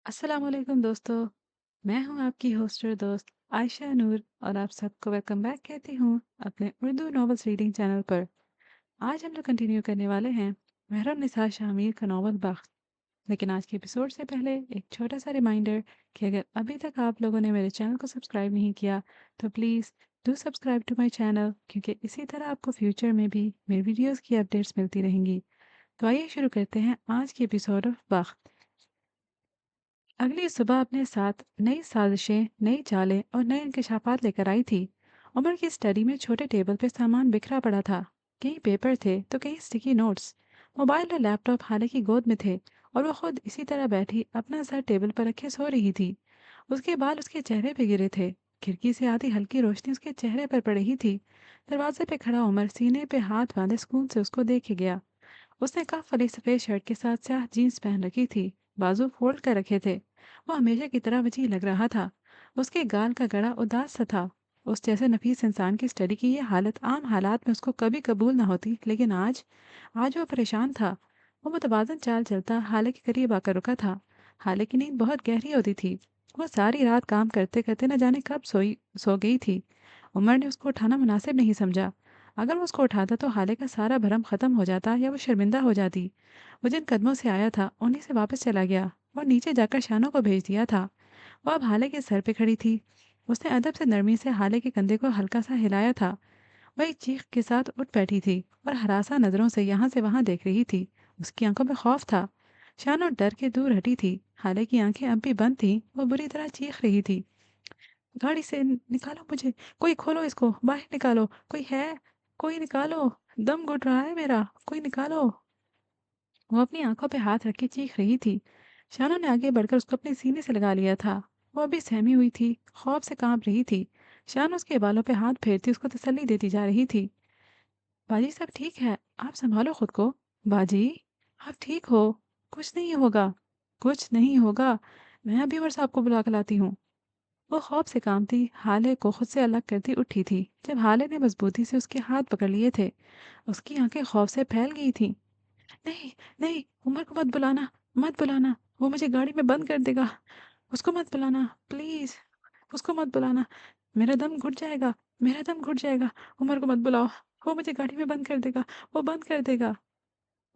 अस्सलाम वालेकुम दोस्तों। मैं हूं आपकी होस्ट और दोस्त आयशा नूर और आप सबको वेलकम बैक कहती हूं अपने उर्दू नॉवेल्स रीडिंग चैनल पर। आज हम लोग कंटिन्यू करने वाले हैं मेहरुन्निसा शामिर का नॉवल बख्त। लेकिन आज के एपिसोड से पहले एक छोटा सा रिमाइंडर कि अगर अभी तक आप लोगों ने मेरे चैनल को सब्सक्राइब नहीं किया तो please do subscribe to my channel, क्योंकि इसी तरह आपको फ्यूचर में भी मेरी वीडियोस की अपडेट्स मिलती रहेंगी। तो आइए शुरू करते हैं आज की एपिसोड ऑफ बख्त। अगली सुबह अपने साथ नई साजिशें, नई चालें और नए इंकशाफात लेकर आई थी। उमर की स्टडी में छोटे टेबल पे सामान बिखरा पड़ा था। कहीं पेपर थे तो कहीं स्टिकी नोट्स। मोबाइल और लैपटॉप हालांकि गोद में थे और वो खुद इसी तरह बैठी अपना सर टेबल पर रखे सो रही थी। उसके बाल उसके चेहरे पे गिरे थे। खिड़की से आधी हल्की रोशनी उसके चेहरे पर पड़ रही थी। दरवाजे पे खड़ा उमर सीने पे हाथ बांधे सुकून से उसको देखे गया। उसने कफ वाली सफ़ेद शर्ट के साथ स्याह जीन्स पहन रखी थी। बाजू फोल्ड कर रखे थे। वो हमेशा की तरह वजीह लग रहा था। उसके गाल का गड़ा उदास सा था। उस जैसे नफीस इंसान की स्टडी की ये हालत आम हालात में उसको कभी कबूल ना होती, लेकिन आज आज वो परेशान था। वो मुतवाजन चाल चलता हाले के करीब आकर रुका था। हाले की नींद बहुत गहरी होती थी। वो सारी रात काम करते करते न जाने कब सो गई थी। उमर ने उसको उठाना मुनासिब नहीं समझा। अगर वो उसको उठाता तो हाले का सारा भरम खत्म हो जाता या वो शर्मिंदा हो जाती। वो जिन कदमों से आया था उन्हीं से वापस चला गया और नीचे जाकर शानों को भेज दिया था। वो अब हाले के सर पे खड़ी थी। उसने अदब से नरमी से हाले के कंधे को हल्का सा हिलाया था। वह एक चीख के साथ उठ बैठी थी और हरासा नजरों से यहाँ से वहां देख रही थी। उसकी आंखों में खौफ था। शानो डर के दूर हटी थी। हाले की आंखें अब भी बंद थीं। वो बुरी तरह चीख रही थी, गाड़ी से निकालो मुझे, कोई खोलो इसको, बाहर निकालो, कोई है, कोई निकालो, दम घुट रहा है मेरा, कोई निकालो। वो अपनी आंखों पे हाथ रख के चीख रही थी। शाना ने आगे बढ़कर उसको अपने सीने से लगा लिया था। वो अभी सहमी हुई थी, खौफ से कांप रही थी। शाना उसके बालों पे हाथ फेरती उसको तसल्ली देती जा रही थी। बाजी सब ठीक है, आप संभालो खुद को। बाजी, आप ठीक हो, कुछ नहीं होगा, कुछ नहीं होगा, मैं अभी और साहब को बुला कर लाती हूँ। वो खौफ से कांपती हाले को खुद से अलग करती उठी थी जब हाले ने मजबूती से उसके हाथ पकड़ लिए थे। उसकी आंखें खौफ से फैल गई थीं। नहीं, नहीं, उमर को मत बुलाना, मत बुलाना, वो मुझे गाड़ी में बंद कर देगा। उसको मत बुलाना, प्लीज, उसको मत बुलाना, मेरा दम घुट जाएगा, मेरा दम घुट जाएगा। उमर को मत बुलाओ, वो मुझे गाड़ी में बंद कर देगा, वो बंद कर देगा।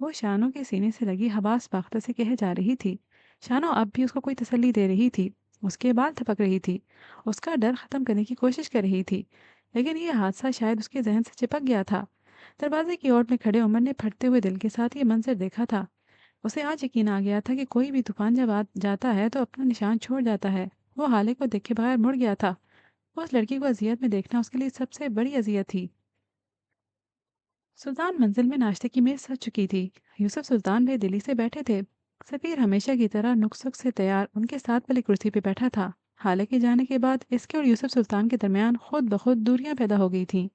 वो शानों के सीने से लगी हवास बाख्ता से कहे जा रही थी। शानो अब भी उसको कोई तसल्ली दे रही थी। उसके बाल थपक रही थी। उसका डर खत्म करने की कोशिश कर रही थी। लेकिन ये हादसा शायद उसके जहन से चिपक गया था। दरवाजे की ओर में खड़े उमर ने फटते हुए दिल के साथ ये मंजर देखा था। उसे आज यकीन आ गया था कि कोई भी तूफान जब आ जाता है तो अपना निशान छोड़ जाता है। वो हाले को देखे बगैर मुड़ गया था। उस लड़की को अजियत में देखना उसके लिए सबसे बड़ी अजियत थी। सुल्तान मंजिल में नाश्ते की मेज सज चुकी थी। यूसुफ सुल्तान भी दिल्ली से बैठे थे। सफ़ीर हमेशा की तरह नुकसुक से तैयार उनके साथ वाली कुर्सी पे बैठा था। हालांकि जाने के बाद इसके और यूसुफ सुल्तान के दरमियान खुद ब खुद दूरियां पैदा हो गई थीं।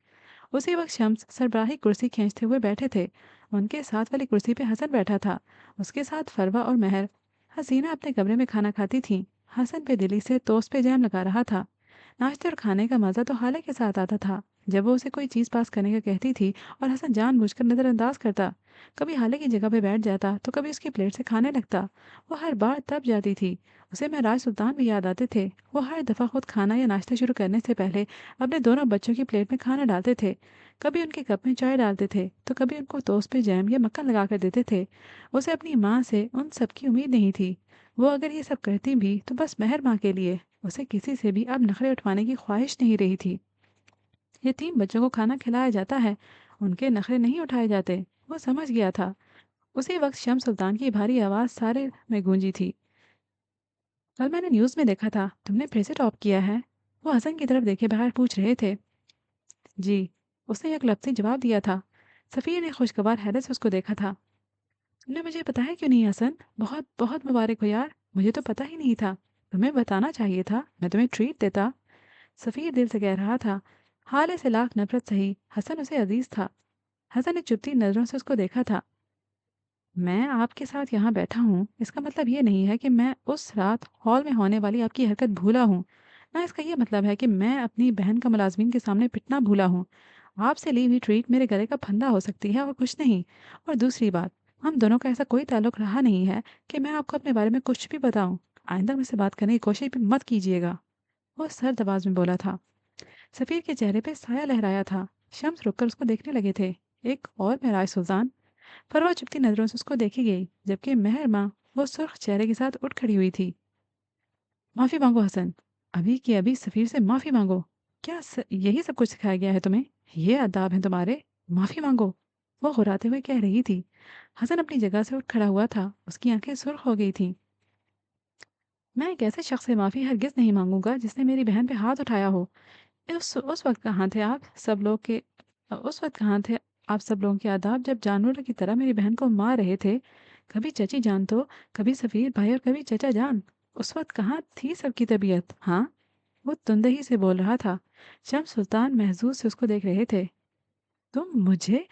उसी वक्त शम्स सरबराही कुर्सी खींचते हुए बैठे थे। उनके साथ वाली कुर्सी पे हसन बैठा था। उसके साथ फरवा और महर। हसीना अपने कमरे में खाना खाती थी। हसन पे दिल्ली से टोस्ट पे जैम लगा रहा था। नाश्ते और खाने का मज़ा तो हाले के साथ आता था। जब वो उसे कोई चीज़ पास करने का कहती थी और हसन जानबूझकर नज़रअंदाज करता। कभी हाले की जगह पे बैठ जाता तो कभी उसकी प्लेट से खाने लगता। वो हर बार तब जाती थी। उसे महराज सुल्तान भी याद आते थे। वो हर दफ़ा खुद खाना या नाश्ता शुरू करने से पहले अपने दोनों बच्चों की प्लेट में खाना डालते थे। कभी उनके कप में चाय डालते थे तो कभी उनको टोस्ट पे जैम या मक्खन लगा कर देते थे। उसे अपनी माँ से उन सब की उम्मीद नहीं थी। वो अगर ये सब करती भी तो बस मेहर माँ के लिए। उसे किसी से भी अब नखरे उठवाने की ख्वाहिश नहीं रही थी। यतीम बच्चों को खाना खिलाया जाता है, उनके नखरे नहीं उठाए जाते। वो समझ गया था। उसी वक्त शम्स सुल्तान की भारी आवाज़ सारे में गूंजी थी। कल मैंने न्यूज़ में देखा था तुमने फिर से टॉप किया है। वो हसन की तरफ देखे बगैर पूछ रहे थे। जी, उसने एक लफ्ज़ी जवाब दिया था। सफ़ीर ने खुशगवार हैरत से उसको देखा था। तुमने मुझे बताया क्यों नहीं हसन? बहुत बहुत मुबारक हो यार, मुझे तो पता ही नहीं था। तुम्हें बताना चाहिए था, मैं तुम्हें ट्रीट देता। सफ़ीर दिल से कह रहा था। हाले से लाख नफरत सही, हसन उसे अजीज था। हसन ने चुभती नज़रों से उसको देखा था। मैं आपके साथ यहाँ बैठा हूँ इसका मतलब ये नहीं है कि मैं उस रात हॉल में होने वाली आपकी हरकत भूला हूँ। ना इसका ये मतलब है कि मैं अपनी बहन का मुलाजमीन के सामने पिटना भूला हूँ। आपसे ली हुई ट्रीट मेरे गले का फंदा हो सकती है और कुछ नहीं। और दूसरी बात, हम दोनों का ऐसा कोई ताल्लुक रहा नहीं है कि मैं आपको अपने बारे में कुछ भी बताऊं। آئندہ मुझसे बात करने की कोशिश भी मत कीजिएगा। वो सर्द आवाज में बोला था। सफ़ीर के चेहरे पे साया लहराया था। शम्स रुककर उसको देखने लगे थे। एक और महराज सुल्तान। फरवा चुपती नजरों से उसको देखी गई, जबकि मेहर माँ वो सुर्ख चेहरे के साथ उठ खड़ी हुई थी। माफ़ी मांगो हसन, अभी के अभी सफ़ीर से माफ़ी मांगो। यही सब कुछ सिखाया गया है तुम्हें? ये आदाब हैं तुम्हारे? माफ़ी मांगो, वो घुराते हुए कह रही थी। हसन अपनी जगह से उठ खड़ा हुआ था। उसकी आंखें सुर्ख हो गई थीं। मैं एक ऐसे शख्स से माफ़ी हरगिज़ नहीं मांगूंगा जिसने मेरी बहन पे हाथ उठाया हो। उस वक्त कहाँ थे आप सब लोग के उस वक्त कहाँ थे आप सब लोगों के आदाब, जब जानवरों की तरह मेरी बहन को मार रहे थे? कभी चची जान तो, कभी सफ़ीर भाई और कभी चचा जान। उस वक्त कहाँ थी सबकी तबीयत? हाँ, वो तुंदही से बोल रहा था। शम्स सुल्तान महजूज से उसको देख रहे थे। तुम मुझे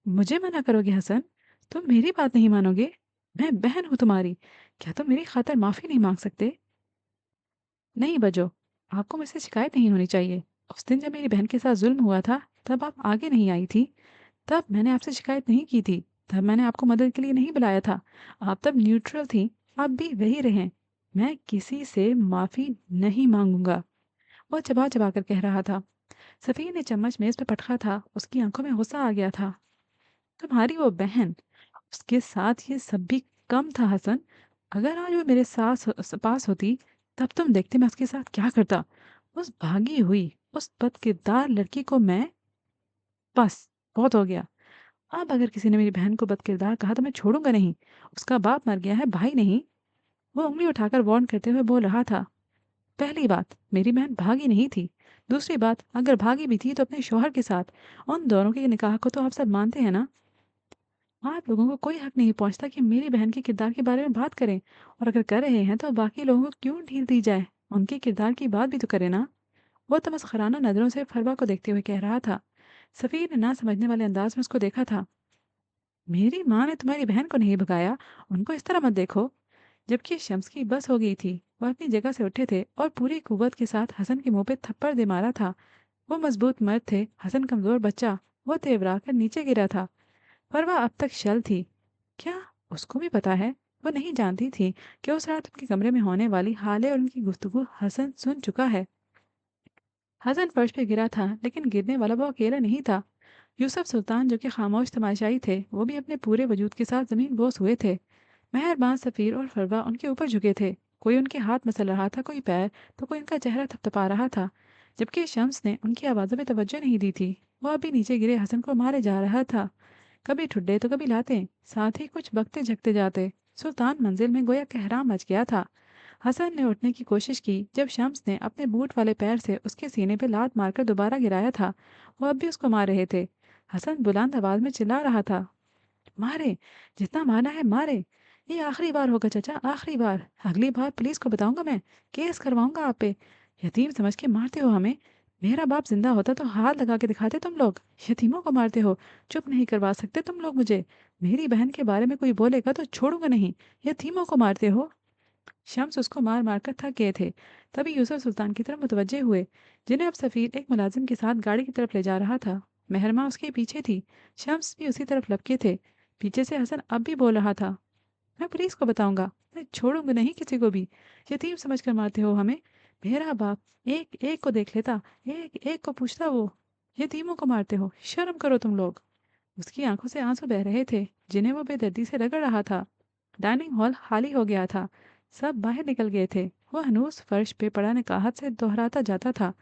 मुझे मना करोगे हसन? तुम मेरी बात नहीं मानोगे? मैं बहन हूँ तुम्हारी। क्या तुम मेरी खातिर माफ़ी नहीं मांग सकते? नहीं बजो, आपको मुझसे शिकायत नहीं होनी चाहिए। उस दिन जब मेरी बहन के साथ जुल्म हुआ था, तब आप आगे नहीं आई थी। तब मैंने आपसे शिकायत नहीं की थी। तब मैंने आपको मदद के लिए नहीं बुलाया था। आप तब न्यूट्रल थी। आप भी वही रहें। मैं किसी से माफ़ी नहीं मांगूंगा, वो चबा चबा कर कह रहा था। सफ़ीर ने चम्मच मेज़ पर पटका था। उसकी आंखों में गुस्सा आ गया था। तुम्हारी वो बहन, उसके साथ ये सब भी कम था हसन। अगर आज वो मेरे पास होती, तब तुम देखते मैं उसके साथ क्या करता। उस भागी हुई, उस बदकिरदार लड़की को मैं... बस, बहुत हो गया। अब अगर किसी ने मेरी बहन को बदकिरदार कहा तो मैं छोड़ूंगा नहीं। उसका बाप मर गया है, भाई नहीं। वो उंगली उठाकर वार्न करते हुए बोल रहा था। पहली बात, मेरी बहन भागी नहीं थी। दूसरी बात, अगर भागी भी थी तो अपने शौहर के साथ। उन दोनों के निकाह को तो आप सब मानते हैं ना? आप लोगों को कोई हक नहीं पहुंचता कि मेरी बहन के किरदार के बारे में बात करें। और अगर कर रहे हैं तो बाकी लोगों को क्यों ढील दी जाए? उनके किरदार की बात भी तो करें ना। वो तमस्खराना नजरों से फरवा को देखते हुए कह रहा था। सफीर ने ना समझने वाले अंदाज में उसको देखा था। मेरी माँ ने तुम्हारी बहन को नहीं भगाया, उनको इस तरह मत देखो। जबकि शम्स की बस हो गई थी। वह अपनी जगह से उठे थे और पूरी कुव्वत के साथ हसन के मुंह पे थप्पड़ दे मारा था। वो मजबूत मर्द थे, हसन कमजोर बच्चा। वो तेवरा कर नीचे गिरा था। पर वह अब तक शल थी। क्या उसको भी पता है? वो नहीं जानती थी कि उस रात उनके कमरे में होने वाली हाले और उनकी गुफ्तगू हसन सुन चुका है। हसन फर्श पे गिरा था, लेकिन गिरने वाला वो अकेला नहीं था। यूसुफ सुल्तान, जो कि खामोश तमाशाई थे, वो भी अपने पूरे वजूद के साथ जमीन बोस हुए थे। मेहरबान सफ़ीर और फरवा उनके ऊपर झुके थे। कोई उनके हाथ मसल रहा था, कोई पैर, तो कोई उनका चेहरा थपथपा रहा था। जबकि शम्स ने उनकी आवाज़ों में तवज्जो नहीं दी थी। वो अभी नीचे गिरे हसन को मारे जा रहा था। कभी ठुड्डे तो कभी लाते, साथ ही कुछ बकते झकते जाते। सुल्तान मंजिल में गोया कहराम मच गया था। हसन ने उठने की कोशिश की, जब शम्स ने अपने बूट वाले पैर से उसके सीने पे लात मारकर दोबारा गिराया था। वो अब भी उसको मार रहे थे। हसन बुलंद आवाज में चिल्ला रहा था। मारे, जितना मारना है मारे। ये आखिरी बार होगा चचा, आखिरी बार। अगली बार पुलिस को बताऊंगा मैं। केस करवाऊंगा आप पे। यतीम समझ के मारते हो हमें। मेरा बाप जिंदा होता तो हाथ लगा के दिखाते तुम लोग। यतीमों को मारते हो। चुप नहीं करवा सकते तुम लोग मुझे। मेरी बहन के बारे में कोई बोलेगा तो छोड़ूंगा नहीं। यतीमों को मारते हो। शम्स उसको मार मार कर थक गए थे। तभी यूसुफ सुल्तान की तरफ मुतवज्जे हुए, जिन्हें अब सफ़ीर एक मुलाजिम के साथ गाड़ी की तरफ ले जा रहा था। मेहरमा उसके पीछे थी। शम्स भी उसी तरफ लपके थे। पीछे से हसन अब भी बोल रहा था। मैं पुलिस को बताऊंगा। मैं छोड़ूंगा नहीं किसी को भी। यतीम समझ कर मारते हो हमें। मेरा बाप एक एक को देख लेता, एक एक को पूछता। वो यतीमों को मारते हो, शर्म करो तुम लोग। उसकी आंखों से आंसू बह रहे थे, जिन्हें वो बेदर्दी से रगड़ रहा था। डाइनिंग हॉल खाली हो गया था। सब बाहर निकल गए थे। वो हनूस फर्श पे पड़ा निकाहत से दोहराता जाता था।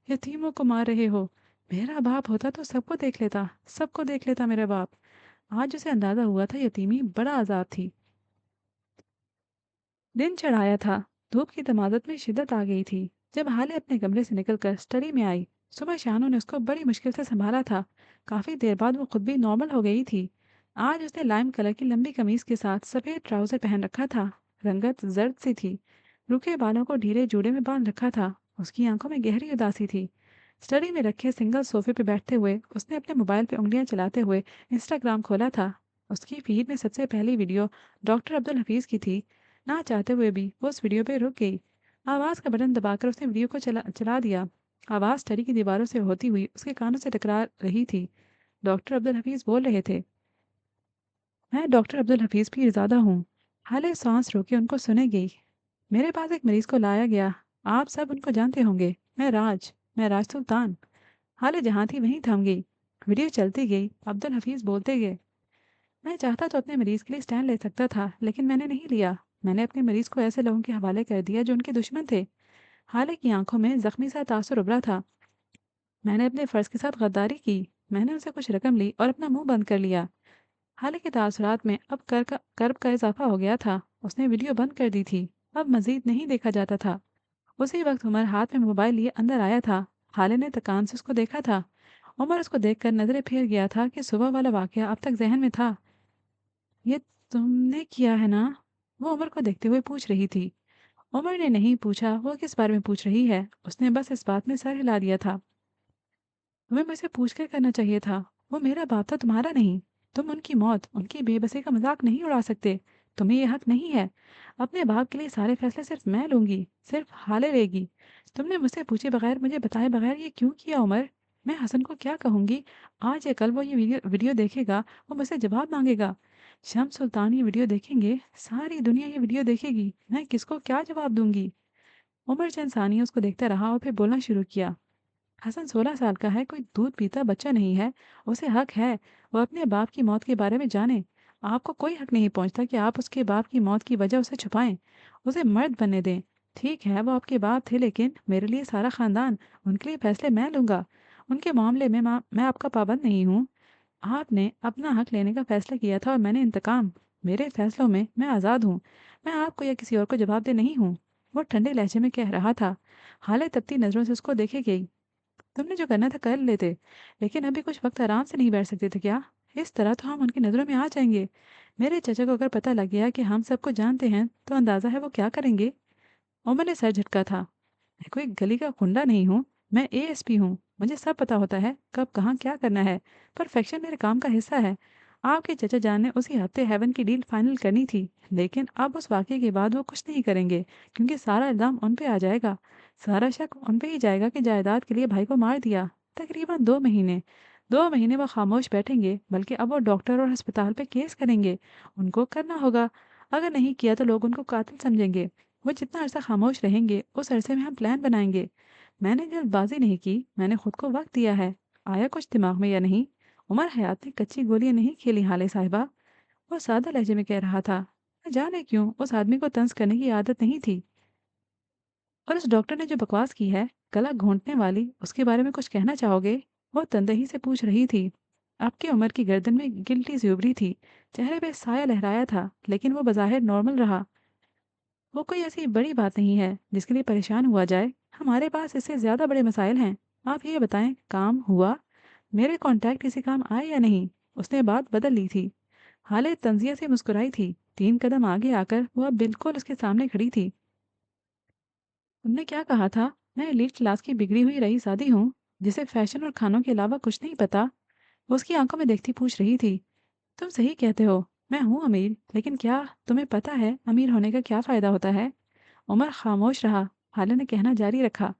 यतीमों को मार रहे हो। मेरा बाप होता तो सबको देख लेता, सबको देख लेता मेरा बाप। आज उसे अंदाजा हुआ था यतीमी बड़ा आजाद थी। दिन चढ़ाया था। धूप की तमादत में शिद्दत आ गई थी। जब हाले अपने कमरे से निकलकर स्टडी में आई, सुबह शानू ने उसको बड़ी मुश्किल से संभाला था। काफी देर बाद वो खुद भी नॉर्मल हो गई थी। आज उसने लाइम कलर की लंबी कमीज के साथ सफेद ट्राउजर पहन रखा था। रंगत जर्द सी थी। रुखे बालों को ढीले जूड़े में बांध रखा था। उसकी आंखों में गहरी उदासी थी। स्टडी में रखे सिंगल सोफे पर बैठते हुए उसने अपने मोबाइल पर उंगलियां चलाते हुए इंस्टाग्राम खोला था। उसकी फीड में सबसे पहली वीडियो डॉक्टर अब्दुल हफीज की थी। ना चाहते हुए भी वो उस वीडियो पे रुक गई। आवाज़ का बटन दबाकर उसने वीडियो को चला चला दिया। आवाज़ टरी की दीवारों से होती हुई उसके कानों से टकरा रही थी। डॉक्टर अब्दुल हफीज़ बोल रहे थे। मैं डॉक्टर अब्दुल हफीज़ पीरज़ादा हूँ। हाले सांस रोके उनको सुने गई। मेरे पास एक मरीज को लाया गया। आप सब उनको जानते होंगे। मैं राज सुल्तान। हाले जहाँ थी वहीं थम गई। वीडियो चलती गई। अब्दुल हफीज बोलते गए। मैं चाहता तो अपने मरीज के लिए स्टैंड ले सकता था, लेकिन मैंने नहीं लिया। मैंने अपने मरीज को ऐसे लोगों के हवाले कर दिया जो उनके दुश्मन थे। हाले की आंखों में जख्मी सा तासुर उभरा था। मैंने अपने फर्ज के साथ गद्दारी की। मैंने उनसे कुछ रकम ली और अपना मुंह बंद कर लिया। हालांकि तासुरात में अब कर्ब का इजाफा हो गया था। उसने वीडियो बंद कर दी थी। अब मजीद नहीं देखा जाता था। उसी वक्त उमर हाथ में मोबाइल लिए अंदर आया था। हाले ने तकान से उसको देखा था। उमर उसको देखकर नजरें फेर गया था कि सुबह वाला वाकया अब तक जहन में था। ये तुमने किया है ना? वो उमर को देखते हुए पूछ रही थी। उमर ने नहीं पूछा वो किस बारे में पूछ रही है। उसने बस इस बात में सर हिला दिया था। तुम्हें मुझसे पूछ कर करना चाहिए था। वो मेरा बाप था, तुम्हारा नहीं। तुम उनकी मौत, उनकी बेबसी का मजाक नहीं उड़ा सकते। तुम्हें यह हक नहीं है। अपने बाप के लिए सारे फैसले सिर्फ मैं लूंगी, सिर्फ हाले लेगी। तुमने मुझसे पूछे बगैर, मुझे बताए बगैर ये क्यों किया उमर? मैं हसन को क्या कहूंगी? आज या कल वो ये वीडियो देखेगा। वो मुझसे जवाब मांगेगा। शम्स सुल्तान ये वीडियो देखेंगे। सारी दुनिया ये वीडियो देखेगी। मैं किसको क्या जवाब दूंगी? उमर चंद सानी उसको देखता रहा और फिर बोलना शुरू किया। हसन 16 साल का है, कोई दूध पीता बच्चा नहीं है। उसे हक है वो अपने बाप की मौत के बारे में जाने। आपको कोई हक नहीं पहुंचता कि आप उसके बाप की मौत की वजह उसे छुपाएं। उसे मर्द बनने दें। ठीक है वो आपके बाप थे, लेकिन मेरे लिए सारा खानदान। उनके लिए फैसले मैं लूंगा। उनके मामले में मैं आपका पाबंद नहीं हूँ। आपने अपना हक लेने का फैसला किया था और मैंने इंतकाम। मेरे फैसलों में मैं आज़ाद हूँ। मैं आपको या किसी और को जवाबदेह नहीं हूँ। वो ठंडे लहजे में कह रहा था। हाले तपती नजरों से उसको देखे गई। तुमने जो करना था कर लेते, लेकिन अभी कुछ वक्त आराम से नहीं बैठ सकते थे क्या? इस तरह तो हम उनकी नज़रों में आ जाएंगे। मेरे चचा को अगर पता लग गया कि हम सबको जानते हैं तो अंदाजा है वो क्या करेंगे। उमर ने सर झटका था। मैं कोई गली का गुंडा नहीं हूँ। मैं एएसपी हूँ। मुझे सब पता होता है कब कहाँ क्या करना है। परफेक्शन मेरे काम का हिस्सा है। आपके चचा जान ने उसी हफ्ते हेवन की डील फाइनल करनी थी, लेकिन अब उस वाक़ये के बाद वो कुछ नहीं करेंगे, क्योंकि सारा इल्ज़ाम उन पे आ जाएगा। सारा शक उन पे ही जाएगा कि जायदाद के लिए भाई को मार दिया। तकरीबन 2 महीने। 2 महीने वो खामोश बैठेंगे, बल्कि अब वो डॉक्टर और अस्पताल पे केस करेंगे। उनको करना होगा। अगर नहीं किया तो लोग उनको कातिल समझेंगे। वो जितना अरसा खामोश रहेंगे उस अरसे में हम प्लान बनाएंगे। मैंने जल्दबाजी नहीं की, मैंने खुद को वक्त दिया है। आया कुछ दिमाग में या नहीं? उमर हयात ने कच्ची गोलियां नहीं खेली हाले साहिबा। वो सादा लहजे में कह रहा था। न जाने क्यों उस आदमी को तंज करने की आदत नहीं थी। और उस डॉक्टर ने जो बकवास की है, गला घोंटने वाली, उसके बारे में कुछ कहना चाहोगे? वो तंदही से पूछ रही थी। आपकी उम्र की गर्दन में गिल्टी सी उभरी थी। चेहरे पे साया लहराया था, लेकिन वो बज़ाहिर नॉर्मल रहा। वो कोई ऐसी बड़ी बात नहीं है जिसके लिए परेशान हुआ जाए। हमारे पास इससे ज़्यादा बड़े मसाइल हैं। आप ये बताएं, काम हुआ? मेरे कॉन्टैक्ट किसी काम आए या नहीं? उसने बात बदल ली थी। हाले तंजिया से मुस्कुराई थी। 3 कदम आगे आकर वो अब बिल्कुल उसके सामने खड़ी थी। तुमने क्या कहा था? मैं एलीट क्लास की बिगड़ी हुई रईसादी हूँ, जिसे फैशन और खानों के अलावा कुछ नहीं पता। वो उसकी आंखों में देखती पूछ रही थी। तुम सही कहते हो। मैं हूँ अमीर, लेकिन क्या तुम्हें पता है अमीर होने का क्या फ़ायदा होता है? उमर खामोश रहा। हाले ने कहना जारी रखा।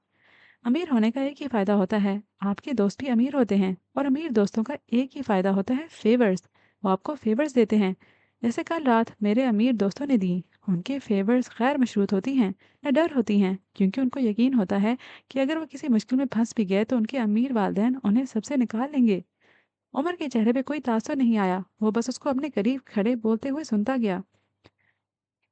अमीर होने का एक ही फ़ायदा होता है। आपके दोस्त भी अमीर होते हैं, और अमीर दोस्तों का एक ही फ़ायदा होता है, फेवर्स। वो आपको फेवर्स देते हैं। जैसे कल रात मेरे अमीर दोस्तों ने दी। उनके फेवर्स गैर मशरूत होती हैं, न डर होती हैं, क्योंकि उनको यकीन होता है कि अगर वो किसी मुश्किल में फंस भी गए तो उनके अमीर वालदेन उन्हें सबसे निकाल लेंगे। उमर के चेहरे पे कोई तासुर नहीं आया। वो बस उसको अपने करीब खड़े बोलते हुए सुनता गया।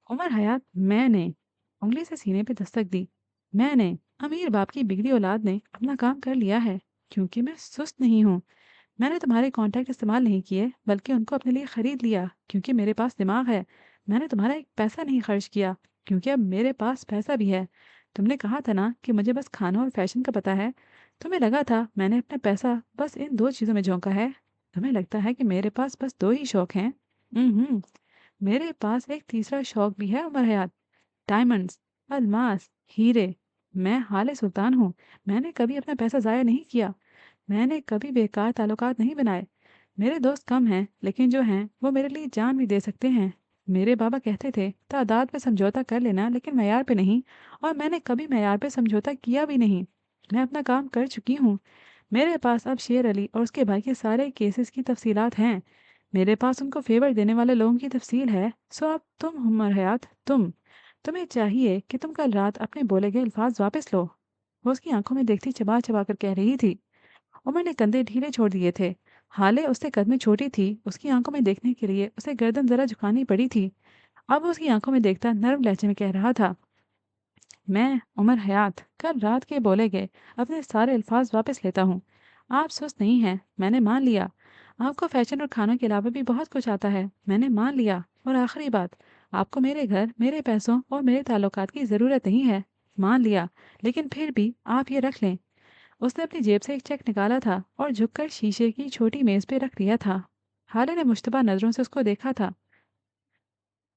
उमर हयात, मैंने उंगली से सीने पे दस्तक दी। मैंने अमीर बाप की बिगड़ी औलाद ने अपना काम कर लिया है, क्योंकि मैं सुस्त नहीं हूँ। मैंने तुम्हारे कॉन्टैक्ट इस्तेमाल नहीं किए, बल्कि उनको अपने लिए खरीद लिया, क्योंकि मेरे पास दिमाग है। मैंने तुम्हारा एक पैसा नहीं खर्च किया, क्योंकि अब मेरे पास पैसा भी है। तुमने कहा था ना कि मुझे बस खाना और फैशन का पता है। तुम्हें लगा था मैंने अपना पैसा बस इन 2 चीज़ों में झोंका है। तुम्हें लगता है कि मेरे पास बस 2 ही शौक हैं। हम्म। मेरे पास एक तीसरा शौक भी है उमर हयात। डायमंड्स, अलमास, हीरे। मैं हाले सुल्तान हूँ। मैंने कभी अपना पैसा ज़ाया नहीं किया। मैंने कभी बेकार ताल्लुकात नहीं बनाए। मेरे दोस्त कम हैं, लेकिन जो हैं वो मेरे लिए जान भी दे सकते हैं। मेरे बाबा कहते थे तादाद पे समझौता कर लेना, लेकिन मैयार पे नहीं। और मैंने कभी मैयार पे समझौता किया भी नहीं। मैं अपना काम कर चुकी हूँ। मेरे पास अब शेर अली और उसके भाई के सारे केसेस की तफसीलात हैं। मेरे पास उनको फेवर देने वाले लोगों की तफसील है। सो अब तुम उमर हयात, तुम तुम्हें चाहिए कि तुम कल रात अपने बोले गए अल्फाज वापस लो। वो उसकी आंखों में देखती चबा चबा कर कह रही थी। उमर ने कंधे ढीले छोड़ दिए थे। हाले उससे कद में छोटी थी, उसकी आंखों में देखने के लिए उसे गर्दन जरा झुकानी पड़ी थी। अब वो उसकी आंखों में देखता नर्म लहजे में कह रहा था, मैं उमर हयात कल रात के बोले गए अपने सारे अल्फाज वापस लेता हूँ। आप सुस्त नहीं हैं, मैंने मान लिया। आपको फैशन और खानों के अलावा भी बहुत कुछ आता है, मैंने मान लिया। और आखिरी बात, आपको मेरे घर, मेरे पैसों और मेरे ताल्लुकात की ज़रूरत नहीं है, मान लिया। लेकिन फिर भी आप ये रख लें। उसने अपनी जेब से एक चेक निकाला था और झुककर शीशे की छोटी मेज पे रख दिया था। हाले ने मुश्तबा नजरों से उसको देखा था।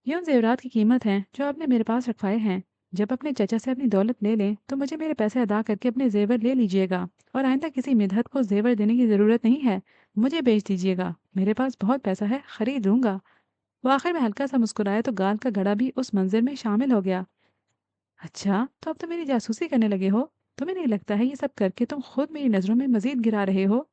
ये उन जेवरात की कीमत है जो आपने मेरे पास रखवाए हैं। जब अपने चचा से अपनी दौलत ले लें तो मुझे मेरे पैसे अदा करके अपने जेवर ले लीजिएगा। और आइंदा किसी मिधत को जेवर देने की ज़रूरत नहीं है, मुझे बेच दीजिएगा, मेरे पास बहुत पैसा है, खरीद लूंगा। वो आखिर में हल्का सा मुस्कुराया तो गाल का गड़ा भी उस मंजिल में शामिल हो गया। अच्छा, तो अब तो मेरी जासूसी करने लगे हो। तुम्हें नहीं लगता है ये सब करके तुम खुद मेरी नज़रों में मजीद गिरा रहे हो?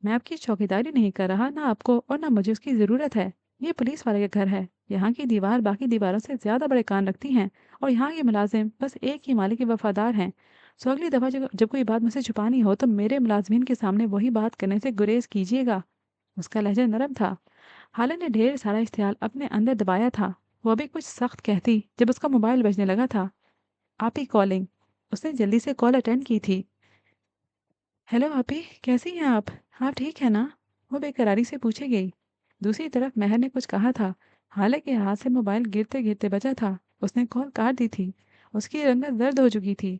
मैं आपकी चौकीदारी नहीं कर रहा, ना आपको और ना मुझे उसकी ज़रूरत है। ये पुलिस वाले का घर है। यहाँ की दीवार बाकी दीवारों से ज़्यादा बड़े कान रखती हैं। और यहाँ के मुलाजिम बस एक ही मालिक के वफादार हैं। सो अगली दफ़ा जब जब कोई बात मुझसे छुपानी हो तो मेरे मुलाजमीन के सामने वही बात करने से गुरेज कीजिएगा। उसका लहजा नरम था। हालन ने ढेर सारा इख्तियाल अपने अंदर दबाया था। वो अभी कुछ सख्त कहती जब उसका मोबाइल बजने लगा था। आप ही कॉलिंग। उसने जल्दी से कॉल अटेंड की थी। हेलो आपी, कैसी हैं आप ठीक है ना? वो बेकरारी से पूछे गई। दूसरी तरफ महर ने कुछ कहा था। हालांकि हाथ से मोबाइल गिरते गिरते बचा था। उसने कॉल काट दी थी। उसकी रंगत दर्द हो चुकी थी।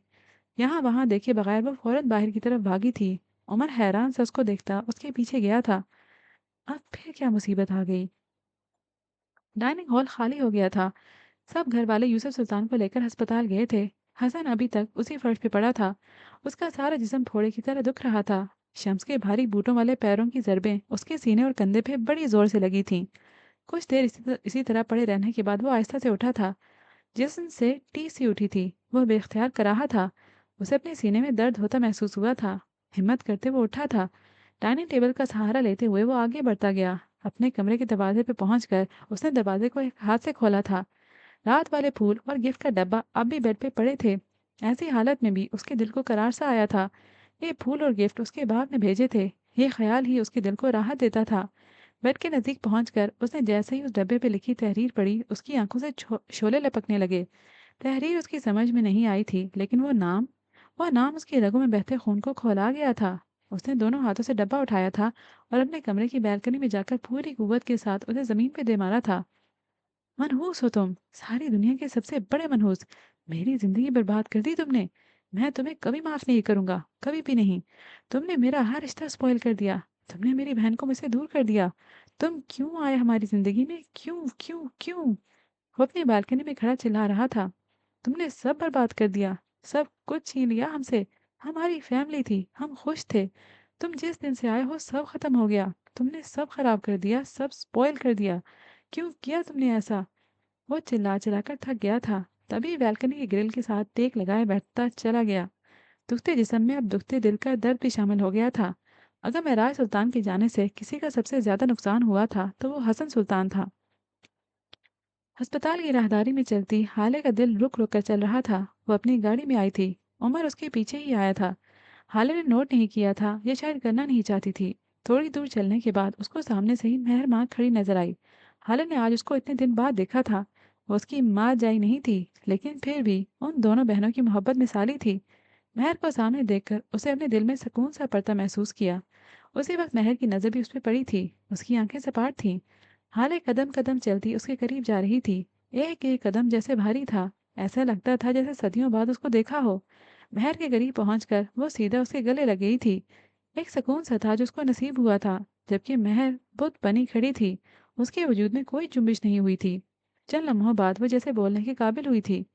यहाँ वहाँ देखे बगैर वो फौरन बाहर की तरफ भागी थी। उमर हैरान से उसको देखता उसके पीछे गया था। अब फिर क्या मुसीबत आ गई? डाइनिंग हॉल खाली हो गया था। सब घर वाले यूसुफ सुल्तान को लेकर अस्पताल गए थे। हसन अभी तक उसी फर्श पे पड़ा था। उसका सारा जिस्म फोड़े की तरह दुख रहा था। शम्स के भारी बूटों वाले पैरों की ज़रबें उसके सीने और कंधे पे बड़ी जोर से लगी थीं। कुछ देर इसी तरह पड़े रहने के बाद वो आहिस्ता से उठा था। जिस्म से टीस सी उठी थी। वह बेख्तियार कराहा था। उसे अपने सीने में दर्द होता महसूस हुआ था। हिम्मत करते वो उठा था। डाइनिंग टेबल का सहारा लेते हुए वो आगे बढ़ता गया। अपने कमरे के दरवाजे पे पहुंचकर उसने दरवाजे को एक हाथ से खोला था। रात वाले फूल और गिफ्ट का डब्बा अब भी बेड पे पड़े थे। ऐसी हालत में भी उसके दिल को करार सा आया था। ये फूल और गिफ्ट उसके बाप ने भेजे थे। ये ख्याल ही उसके दिल को राहत देता था। बेड के नज़दीक पहुंचकर उसने जैसे ही उस डब्बे पे लिखी तहरीर पढ़ी, उसकी आंखों से शोले लपकने लगे। तहरीर उसकी समझ में नहीं आई थी, लेकिन वो नाम उसकी रगों में बहते खून को खौला गया था। उसने दोनों हाथों से डब्बा उठाया था और अपने कमरे की बैल्कनी में जाकर पूरी कुव्वत के साथ उसे जमीन पे दे मारा था। मनहूस हो तुम, सारी दुनिया के सबसे बड़े मनहूस। मेरी जिंदगी बर्बाद कर दी तुमने। मैं तुम्हें कभी माफ नहीं करूंगा, कभी भी नहीं। तुमने मेरा हर रिश्ता स्पॉइल कर दिया। तुमने मेरी बहन को मुझसे दूर कर दिया। तुम क्यों आए हमारी जिंदगी में? क्यों क्यों क्यों? वो अपनी बालकनी में खड़ा चिल्ला रहा था। तुमने सब बर्बाद कर दिया। सब कुछ छीन लिया हमसे। हमारी फैमिली थी, हम खुश थे। तुम जिस दिन से आए हो सब खत्म हो गया। तुमने सब खराब कर दिया, सब स्पॉइल कर दिया। क्यों किया तुमने ऐसा? वो चिल्ला चिल्लाकर थक गया था। तभी बालकनी की ग्रिल के साथ टेक लगाए बैठता चला गया। दुखते जिस्म में अब दुखते दिल का दर्द भी शामिल हो गया था। अगर महराज सुल्तान के जाने से किसी का सबसे ज्यादा नुकसान हुआ था तो वो हसन सुल्तान था। अस्पताल की राहदारी में चलती हाले का दिल रुक रुक कर चल रहा था। वो अपनी गाड़ी में आई थी। उमर उसके पीछे ही आया था। हाले ने नोट नहीं किया था या शायद करना नहीं चाहती थी। थोड़ी दूर चलने के बाद उसको सामने से ही मेहर माँ खड़ी नजर आई। हाले ने आज उसको इतने दिन बाद देखा था। वो उसकी माँ जाई नहीं थी, लेकिन फिर भी उन दोनों बहनों की मोहब्बत मिसाली थी। महर को सामने देखकर उसे अपने दिल में सुकून सा पड़ता महसूस किया। उसी वक्त महर की नज़र भी उस पर पड़ी थी। उसकी आंखें सपाट थीं। हाले कदम कदम चलती उसके करीब जा रही थी। एक एक कदम जैसे भारी था। ऐसा लगता था जैसे सदियों बाद उसको देखा हो। महर के करीब पहुंचकर वो सीधा उसके गले लग गई थी। एक सुकून सा था जो उसको नसीब हुआ था। जबकि महर बुत बनी खड़ी थी। उसके वजूद में कोई जुम्बिश नहीं हुई थी। चंद लम्हों बाद वो जैसे बोलने के काबिल हुई थी।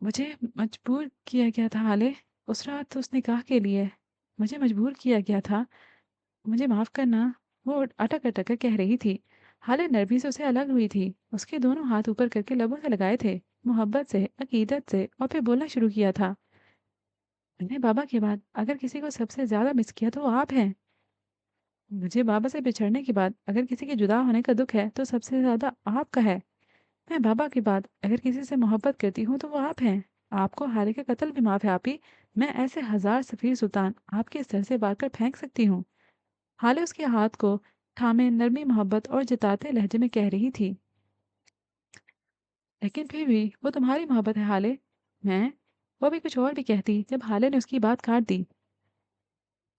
मुझे मजबूर किया गया था हाले, उस रात उस निकाह के लिए। मुझे मजबूर किया गया था। मुझे माफ करना। वो अटक अटक कर कह रही थी। हाले नरमी से उसे अलग हुई थी। उसके दोनों हाथ ऊपर करके लबों से लगाए थे, मोहब्बत से, अकीदत से, और फिर बोलना शुरू किया था। मैंने बाबा के बाद अगर किसी को सबसे ज्यादा मिस किया तो वो आप हैं। मुझे बाबा से बिछड़ने के बाद अगर किसी के जुदा होने का दुख है तो सबसे ज्यादा आपका है। मैं बाबा के बाद अगर किसी से मोहब्बत करती हूँ तो वो आप हैं। आपको हाले का कत्ल भी माफ है आपी। मैं ऐसे हजार सफीर सुल्तान आपके सर से वार कर फेंक सकती हूँ। हाले उसके हाथ को थामे नरमी मोहब्बत और जताते लहजे में कह रही थी, लेकिन फिर भी वो तुम्हारी मोहब्बत है हाले। मैं वो भी कुछ और भी कहती जब हाले ने उसकी बात काट दी।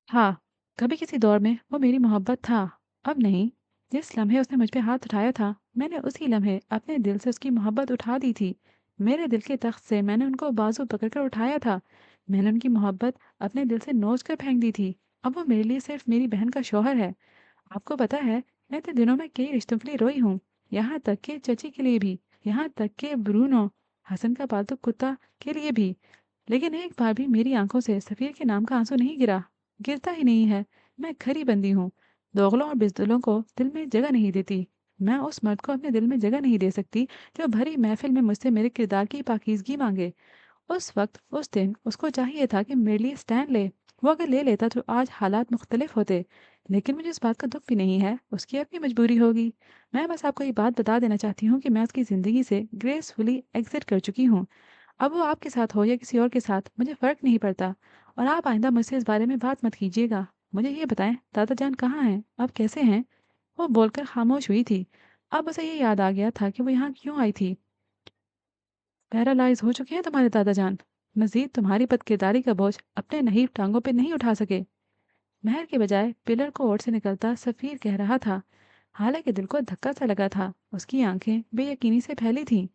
हाँ, कभी किसी दौर में वो मेरी मोहब्बत था, अब नहीं। जिस लम्हे उसने मुझ पे हाथ उठाया था, मैंने उसी लम्हे अपने दिल से उसकी मोहब्बत उठा दी थी। मेरे दिल के तख्त से मैंने उनको बाजू पकड़कर उठाया था। मैंने उनकी मोहब्बत अपने दिल से नोच कर फेंक दी थी। अब वो मेरे लिए सिर्फ मेरी बहन का शौहर है। आपको पता है, मैं इतने दिनों में कई रिश्तों के लिए रोई हूँ, यहाँ तक कि चची के लिए भी, यहाँ तक कि ब्रूनो, हसन का पालतू कुत्ता, के लिए भी। लेकिन एक बार भी मेरी आंखों से सफीर के नाम का आंसू नहीं गिरा, गिरता ही नहीं है। मैं खरी बंदी हूँ, दोगलों और बिजदलों को दिल में जगह नहीं देती। मैं उस मर्द को अपने दिल में जगह नहीं दे सकती जो भरी महफिल में मुझसे मेरे किरदार की पाकीज़गी मांगे। उस वक्त उस दिन उसको चाहिए था कि मेरे लिए स्टैंड ले। वो अगर ले लेता तो आज हालात मुख्तलिफ होते। लेकिन मुझे इस बात का दुख भी नहीं है, उसकी अपनी मजबूरी होगी। मैं बस आपको ये बात बता देना चाहती हूँ कि मैं उसकी ज़िंदगी से ग्रेसफुली एग्जिट कर चुकी हूँ। अब वो आपके साथ हो या किसी और के साथ मुझे फ़र्क नहीं पड़ता। और आप आइंदा मुझसे इस बारे में बात मत कीजिएगा। मुझे ये बताएं, दादा जान कहाँ हैं, अब कैसे हैं? वो बोलकर खामोश हुई थी। अब उसे ये याद आ गया था कि वो यहाँ क्यों आई थी। पैरालाइज हो चुके हैं तुम्हारे दादा जान। मजीद तुम्हारी बदकिरदारी का बोझ अपने नहीफ टांगों पे नहीं उठा सके। महल के बजाय पिलर को ओर से निकलता सफीर कह रहा था। हालांकि दिल को धक्का सा लगा था, उसकी आंखें बेयकीनी से फैली थीं।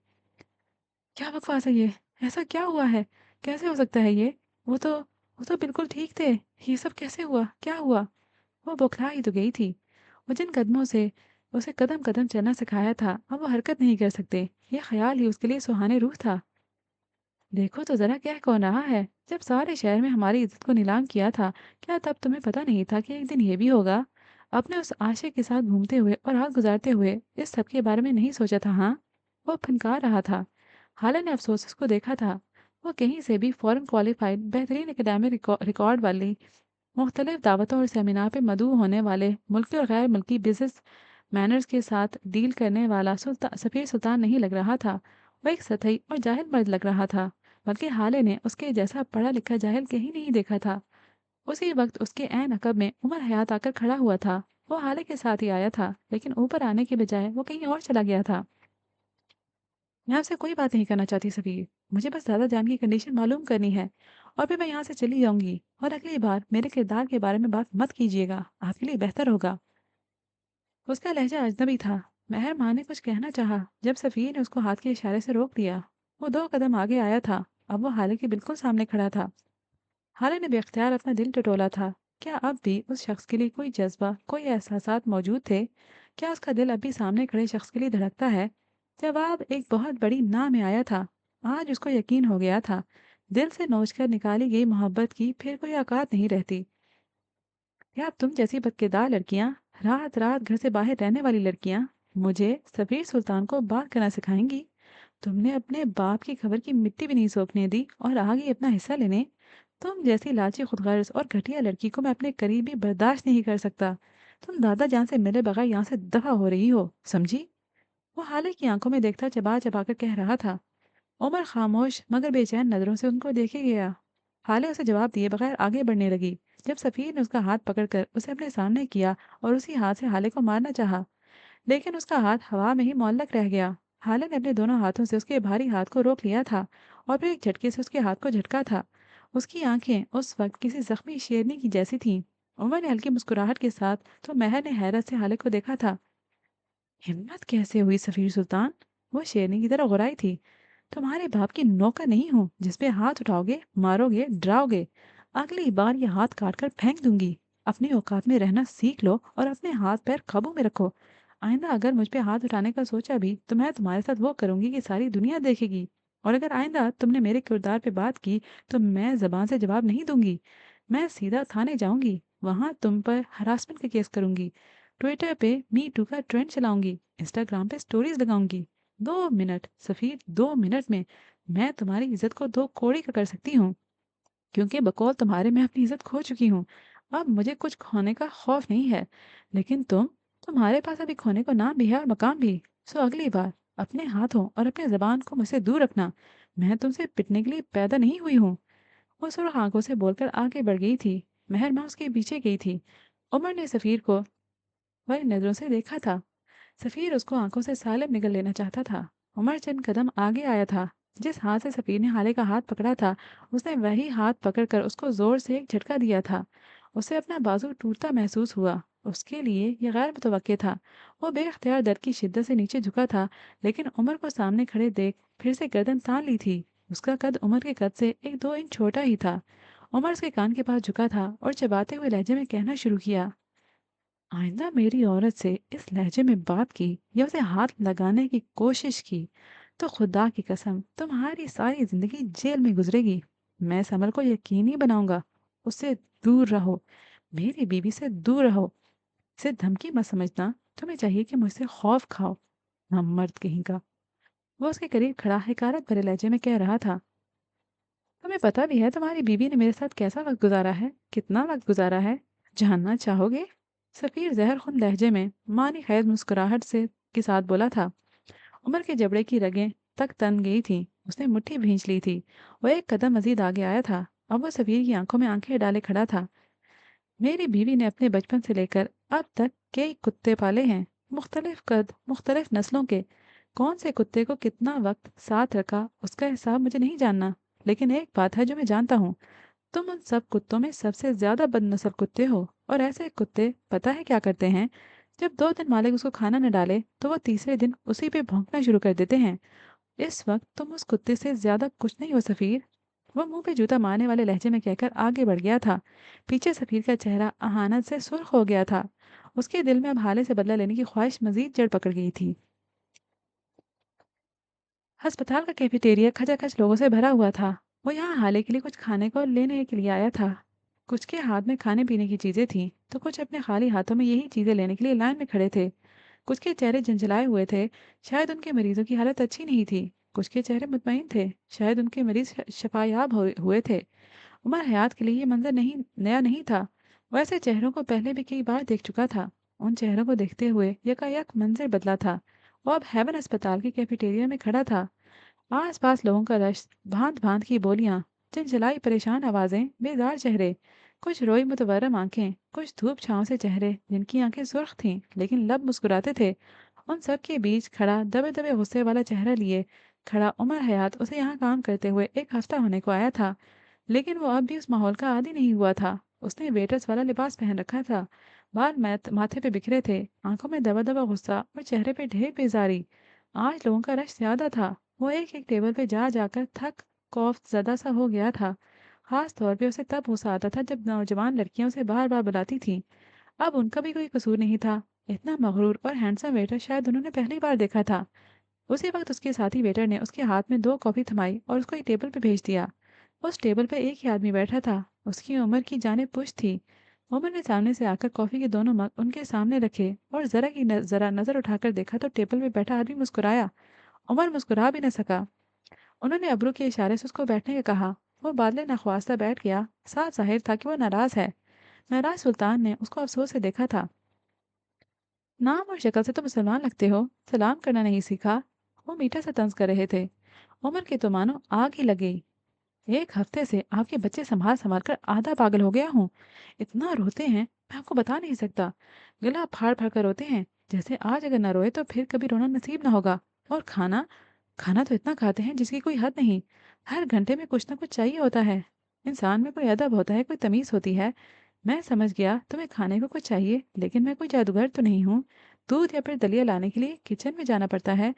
क्या बकवास है ये? ऐसा क्या हुआ है? कैसे हो सकता है ये? वो तो वो तो बिल्कुल ठीक थे। ये सब कैसे हुआ? क्या हुआ? वो बौखला ही तो गई थी। वो जिन कदमों से उसे कदम कदम चलना सिखाया था, अब वो हरकत नहीं कर सकते। ये ख्याल ही उसके लिए सुहाने रूह था। देखो तो जरा कह कौन रहा है, जब सारे शहर में हमारी इज्जत को नीलाम किया था, क्या तब तुम्हें पता नहीं था कि एक दिन ये भी होगा? अपने उस आशिक के साथ घूमते हुए और रात गुजारते हुए इस सब के बारे में नहीं सोचा था? हाँ, वो फनकार रहा था। हालन ने अफसोस उसको देखा था। वो कहीं से भी फॉरेन क्वालिफाइड बेहतरीन एकेडमिक रिकॉर्ड वाली मुख्तलिफ दावतों और सेमिनार पे मदऊ होने वाले मुल्की और गैर मुल्की बिजनेस मैनर्स के साथ डील करने वाला सफ़ीर सुल्तान नहीं लग रहा था। वो एक सतही और जाहिल मर्द लग रहा था, बल्कि हाले ने उसके जैसा पढ़ा लिखा जाहिल कहीं नहीं देखा था। उसी वक्त उसके ऐन अकब में उमर हयात आकर खड़ा हुआ था। वो हाले के साथ ही आया था, लेकिन ऊपर आने के बजाय वो कहीं और चला गया था। मैं आपसे कोई बात नहीं करना चाहती सफ़ीर, मुझे बस दादा जान की कंडीशन मालूम करनी है, और फिर मैं यहाँ से चली जाऊंगी। और अगली बार मेरे किरदार के बारे में बात मत कीजिएगा, आपके लिए बेहतर होगा। उसका लहजा अजनबी था। महर माँ ने कुछ कहना चाहा, जब सफ़ीर ने उसको हाथ के इशारे से रोक दिया। वो दो कदम आगे आया था। अब वो हाले के बिल्कुल सामने खड़ा था। हाले ने बेख्तियार अपना दिल टटोला था। क्या अब भी उस शख्स के लिए कोई जज्बा, कोई एहसासात मौजूद थे? क्या उसका दिल अभी सामने खड़े शख्स के लिए धड़कता है? जवाब एक बहुत बड़ी ना में आया था। आज उसको यकीन हो गया था, दिल से नोचकर निकाली गई मोहब्बत की फिर कोई औकात नहीं रहती। क्या तुम जैसी बदकिरदार लड़कियां, रात रात घर से बाहर रहने वाली लड़कियां, मुझे सफीर सुल्तान को बात करना सिखाएंगी? तुमने अपने बाप की खबर की मिट्टी भी नहीं सोखने दी और आ गई अपना हिस्सा लेने। तुम जैसी लालची खुदगर्ज और घटिया लड़की को मैं अपने करीब भी बर्दाश्त नहीं कर सकता। तुम दादा जान से मिले बगैर यहाँ से दफा हो रही हो, समझी? वो हाले की आंखों में देखता चबा चबा कर कह रहा था। उमर खामोश मगर बेचैन नजरों से उनको देखे गया। हाले उसे जवाब दिए बगैर आगे बढ़ने लगी, जब सफीर ने उसका हाथ पकड़कर उसे अपने सामने किया और उसी हाथ से हाले को मारना चाहा। लेकिन उसका हाथ हवा में ही मुअल्लक रह गया। हाले ने अपने दोनों हाथों से उसके भारी हाथ को रोक लिया था और फिर एक झटके से उसके हाथ को झटका था। उसकी आंखें उस वक्त किसी जख्मी शेरनी की जैसी थीं। उमर ने हल्की मुस्कुराहट के साथ तो महर ने हैरत से हाले को देखा था। हिम्मत कैसे हुई सफीर सुल्तान? वो शेरनी की तरह गुर्राई थी। तुम्हारे बाप की नौकर नहीं हूँ जिस पे हाथ उठाओगे, मारोगे, डराओगे। अगली बार ये हाथ काट कर फेंक दूंगी। अपनी औकात में रहना सीख लो और अपने हाथ पैर काबू में रखो। आइंदा अगर मुझ पे हाथ उठाने का सोचा भी तो मैं तुम्हारे साथ वो करूंगी कि सारी दुनिया देखेगी। और अगर आइंदा तुमने मेरे किरदार पे बात की तो मैं जबान से जवाब नहीं दूंगी। मैं सीधा थाने जाऊंगी, वहां तुम पर हरासमेंट का केस करूंगी। ट्विटर पे मी टू का ट्रेंड चलाऊंगी, इंस्टाग्राम पे स्टोरीज लगाऊंगी। 2 मिनट सफीर, 2 मिनट में मैं तुम्हारी इज्जत को दो कौड़ी का कर सकती हूँ, क्योंकि बकौल तुम्हारे मैं अपनी इज्जत खो चुकी हूँ। अब मुझे कुछ खोने का खौफ नहीं है। लेकिन तुम्हारे पास अभी खोने को नाम भी है और मकाम भी। सो अगली बार अपने हाथों और अपनी ज़बान को मुझसे दूर रखना। मैं तुमसे पिटने के लिए पैदा नहीं हुई हूँ। वो सुर्ख आंखों से बोलकर आगे बढ़ गई थी। महरमा उसके पीछे गई थी। उमर ने सफ़ीर को बड़ी नज़रों से देखा था। सफ़ीर उसको आंखों से सालिब निगल लेना चाहता था। उमर चंद कदम आगे आया था। जिस हाथ से सफ़ीर ने हाले का हाथ पकड़ा था, उसने वही हाथ पकड़कर उसको ज़ोर से एक झटका दिया था। उसे अपना बाजू टूटता महसूस हुआ। उसके लिए यह गैर मुतवक्के था। वो बेख्तियार दर्द की शिद्दत से नीचे झुका था, लेकिन उमर को सामने खड़े देख फिर से गर्दन तान ली थी। उसका कद उमर के कद से 1-2 इंच छोटा ही था। उमर उसके कान के पास झुका था और चबाते हुए लहजे में कहना शुरू किया, आइंदा मेरी औरत से इस लहजे में बात की या उसे हाथ लगाने की कोशिश की तो खुदा की कसम तुम्हारी सारी जिंदगी जेल में गुजरेगी। मैं इस अमल को यकीनी बनाऊंगा। उससे दूर रहो। मेरी बीवी से दूर रहो। इसे धमकी मत समझना। तुम्हें चाहिए कि मुझसे खौफ खाओ। ना मर्द कहीं का। वो उसके करीब खड़ा हकारत भरे लहजे में कह रहा था, तुम्हें पता भी है तुम्हारी बीवी ने मेरे साथ कैसा वक्त गुजारा है, कितना वक्त गुजारा है? जानना चाहोगे? सफीर जहरखुन लहजे में मानी खैज मुस्कुराहट से के साथ बोला था। उमर के जबड़े की रगें तक तन गई थी। उसने मुट्ठी भींच ली थी। वो एक कदम मजीद आगे आया था। अब वो सफीर की आंखों में आंखें डाले खड़ा था। मेरी बीवी ने अपने बचपन से लेकर अब तक कई कुत्ते पाले हैं, मुख्तलिफ कद, मुख्तलिफ नस्लों के। कौन से कुत्ते को कितना वक्त साथ रखा उसका हिसाब मुझे नहीं जानना, लेकिन एक बात है जो मैं जानता हूँ, तुम उन सब कुत्तों में सबसे ज्यादा बदनस्ल कुत्ते हो। और ऐसे कुत्ते पता है क्या करते हैं? जब 2 दिन मालिक उसको खाना न डाले तो वो तीसरे दिन उसी पे भौंकना शुरू कर देते हैं। इस वक्त तुम उस कुत्ते से ज्यादा कुछ नहीं हो सफीर। वो मुंह पे जूता मारने वाले लहजे में कहकर आगे बढ़ गया था। पीछे सफीर का चेहरा अहानत से सुर्ख हो गया था। उसके दिल में अब हाले से बदला लेने की ख्वाहिश मजीद जड़ पकड़ गई थी। अस्पताल का कैफेटेरिया खचाखच लोगों से भरा हुआ था। वो यहाँ हाले के लिए कुछ खाने को लेने के लिए आया था। कुछ के हाथ में खाने पीने की चीजें थीं, तो कुछ अपने खाली हाथों में यही चीजें लेने के लिए लाइन में खड़े थे। कुछ के चेहरे झंझलाए हुए थे, शायद उनके मरीजों की हालत अच्छी नहीं थी। कुछ के चेहरे मुतमईन थे, शायद उनके मरीज शफायाब हुए थे। उमर हयात के लिए ये मंजर नहीं नया नहीं था। वैसे चेहरों को पहले भी कई बार देख चुका था। उन चेहरों को देखते हुए यकायक मंजर बदला था। वो अब हेवन अस्पताल के कैफेटेरिया में खड़ा था। आस पास लोगों का रश, भांत भांत की बोलियां, चंचलाई परेशान आवाजें, बेजार चेहरे, कुछ रोई मुतवरम आंखें, कुछ धूप छांव से चेहरे जिनकी आंखें सुर्ख थीं लेकिन लब मुस्कुराते थे। उन सब के बीच खड़ा दबे दबे गुस्से वाला चेहरा लिए खड़ा उमर हयात उसे यहाँ काम करते हुए 1 हफ्ता होने को आया था, लेकिन वो अब भी उस माहौल का आदी नहीं हुआ था। उसने वेटर्स वाला लिबास पहन रखा था। बाल माथे पे बिखरे थे, आंखों में दबा दबा गुस्सा और चेहरे पे ढेर बेजारी। आज लोगों का रश ज्यादा था। वो एक एक टेबल पे जा जाकर थक खौफ ज़दा सा हो गया था। खास तौर पे उसे तब गुस्सा आता था जब नौजवान लड़कियां उसे बार बार बुलाती थीं। अब उनका भी कोई कसूर नहीं था। इतना मगरूर और हैंडसम वेटर शायद उन्होंने पहली बार देखा था। उसी वक्त उसके साथी वेटर ने उसके हाथ में 2 कॉफी थमाई और उसको एक टेबल पे भेज दिया। उस टेबल पे एक ही आदमी बैठा था। उसकी उम्र की जाने पुश थी। उमर ने सामने से आकर कॉफी के दोनों मग उनके सामने रखे और जरा नजर उठाकर देखा तो टेबल पे बैठा आदमी मुस्कुराया। उमर मुस्कुरा भी न सका। उन्होंने अब्रू के इशारे से उसको बैठने का कहा। वो बादले नख्वास्ता बैठ गया। साफ जाहिर था कि वो नाराज है। नाराज सुल्तान ने उसको अफसोस से देखा था। नाम और शक्ल से तो मुसलमान लगते हो, सलाम करना नहीं सीखा। वो मीठा सा तंज कर रहे थे। उमर की तो मानो आग ही लग गई। 1 हफ्ते से आपके बच्चे संभाल संभाल कर आधा पागल हो गया हूँ। इतना रोते हैं, मैं आपको बता नहीं सकता। गला फाड़ फाड़ कर रोते हैं, जैसे आज अगर ना रोए तो फिर कभी रोना नसीब ना होगा। और खाना, खाना तो इतना खाते हैं जिसकी कोई हद नहीं। हर घंटे में कुछ ना कुछ चाहिए होता है। इंसान में कोई अदब होता है, कोई तमीज होती है। मैं समझ गया तुम्हें खाने को कुछ चाहिए, लेकिन मैं कोई जादूगर तो नहीं हूँ। दूध या फिर दलिया लाने के लिए किचन में जाना पड़ता है।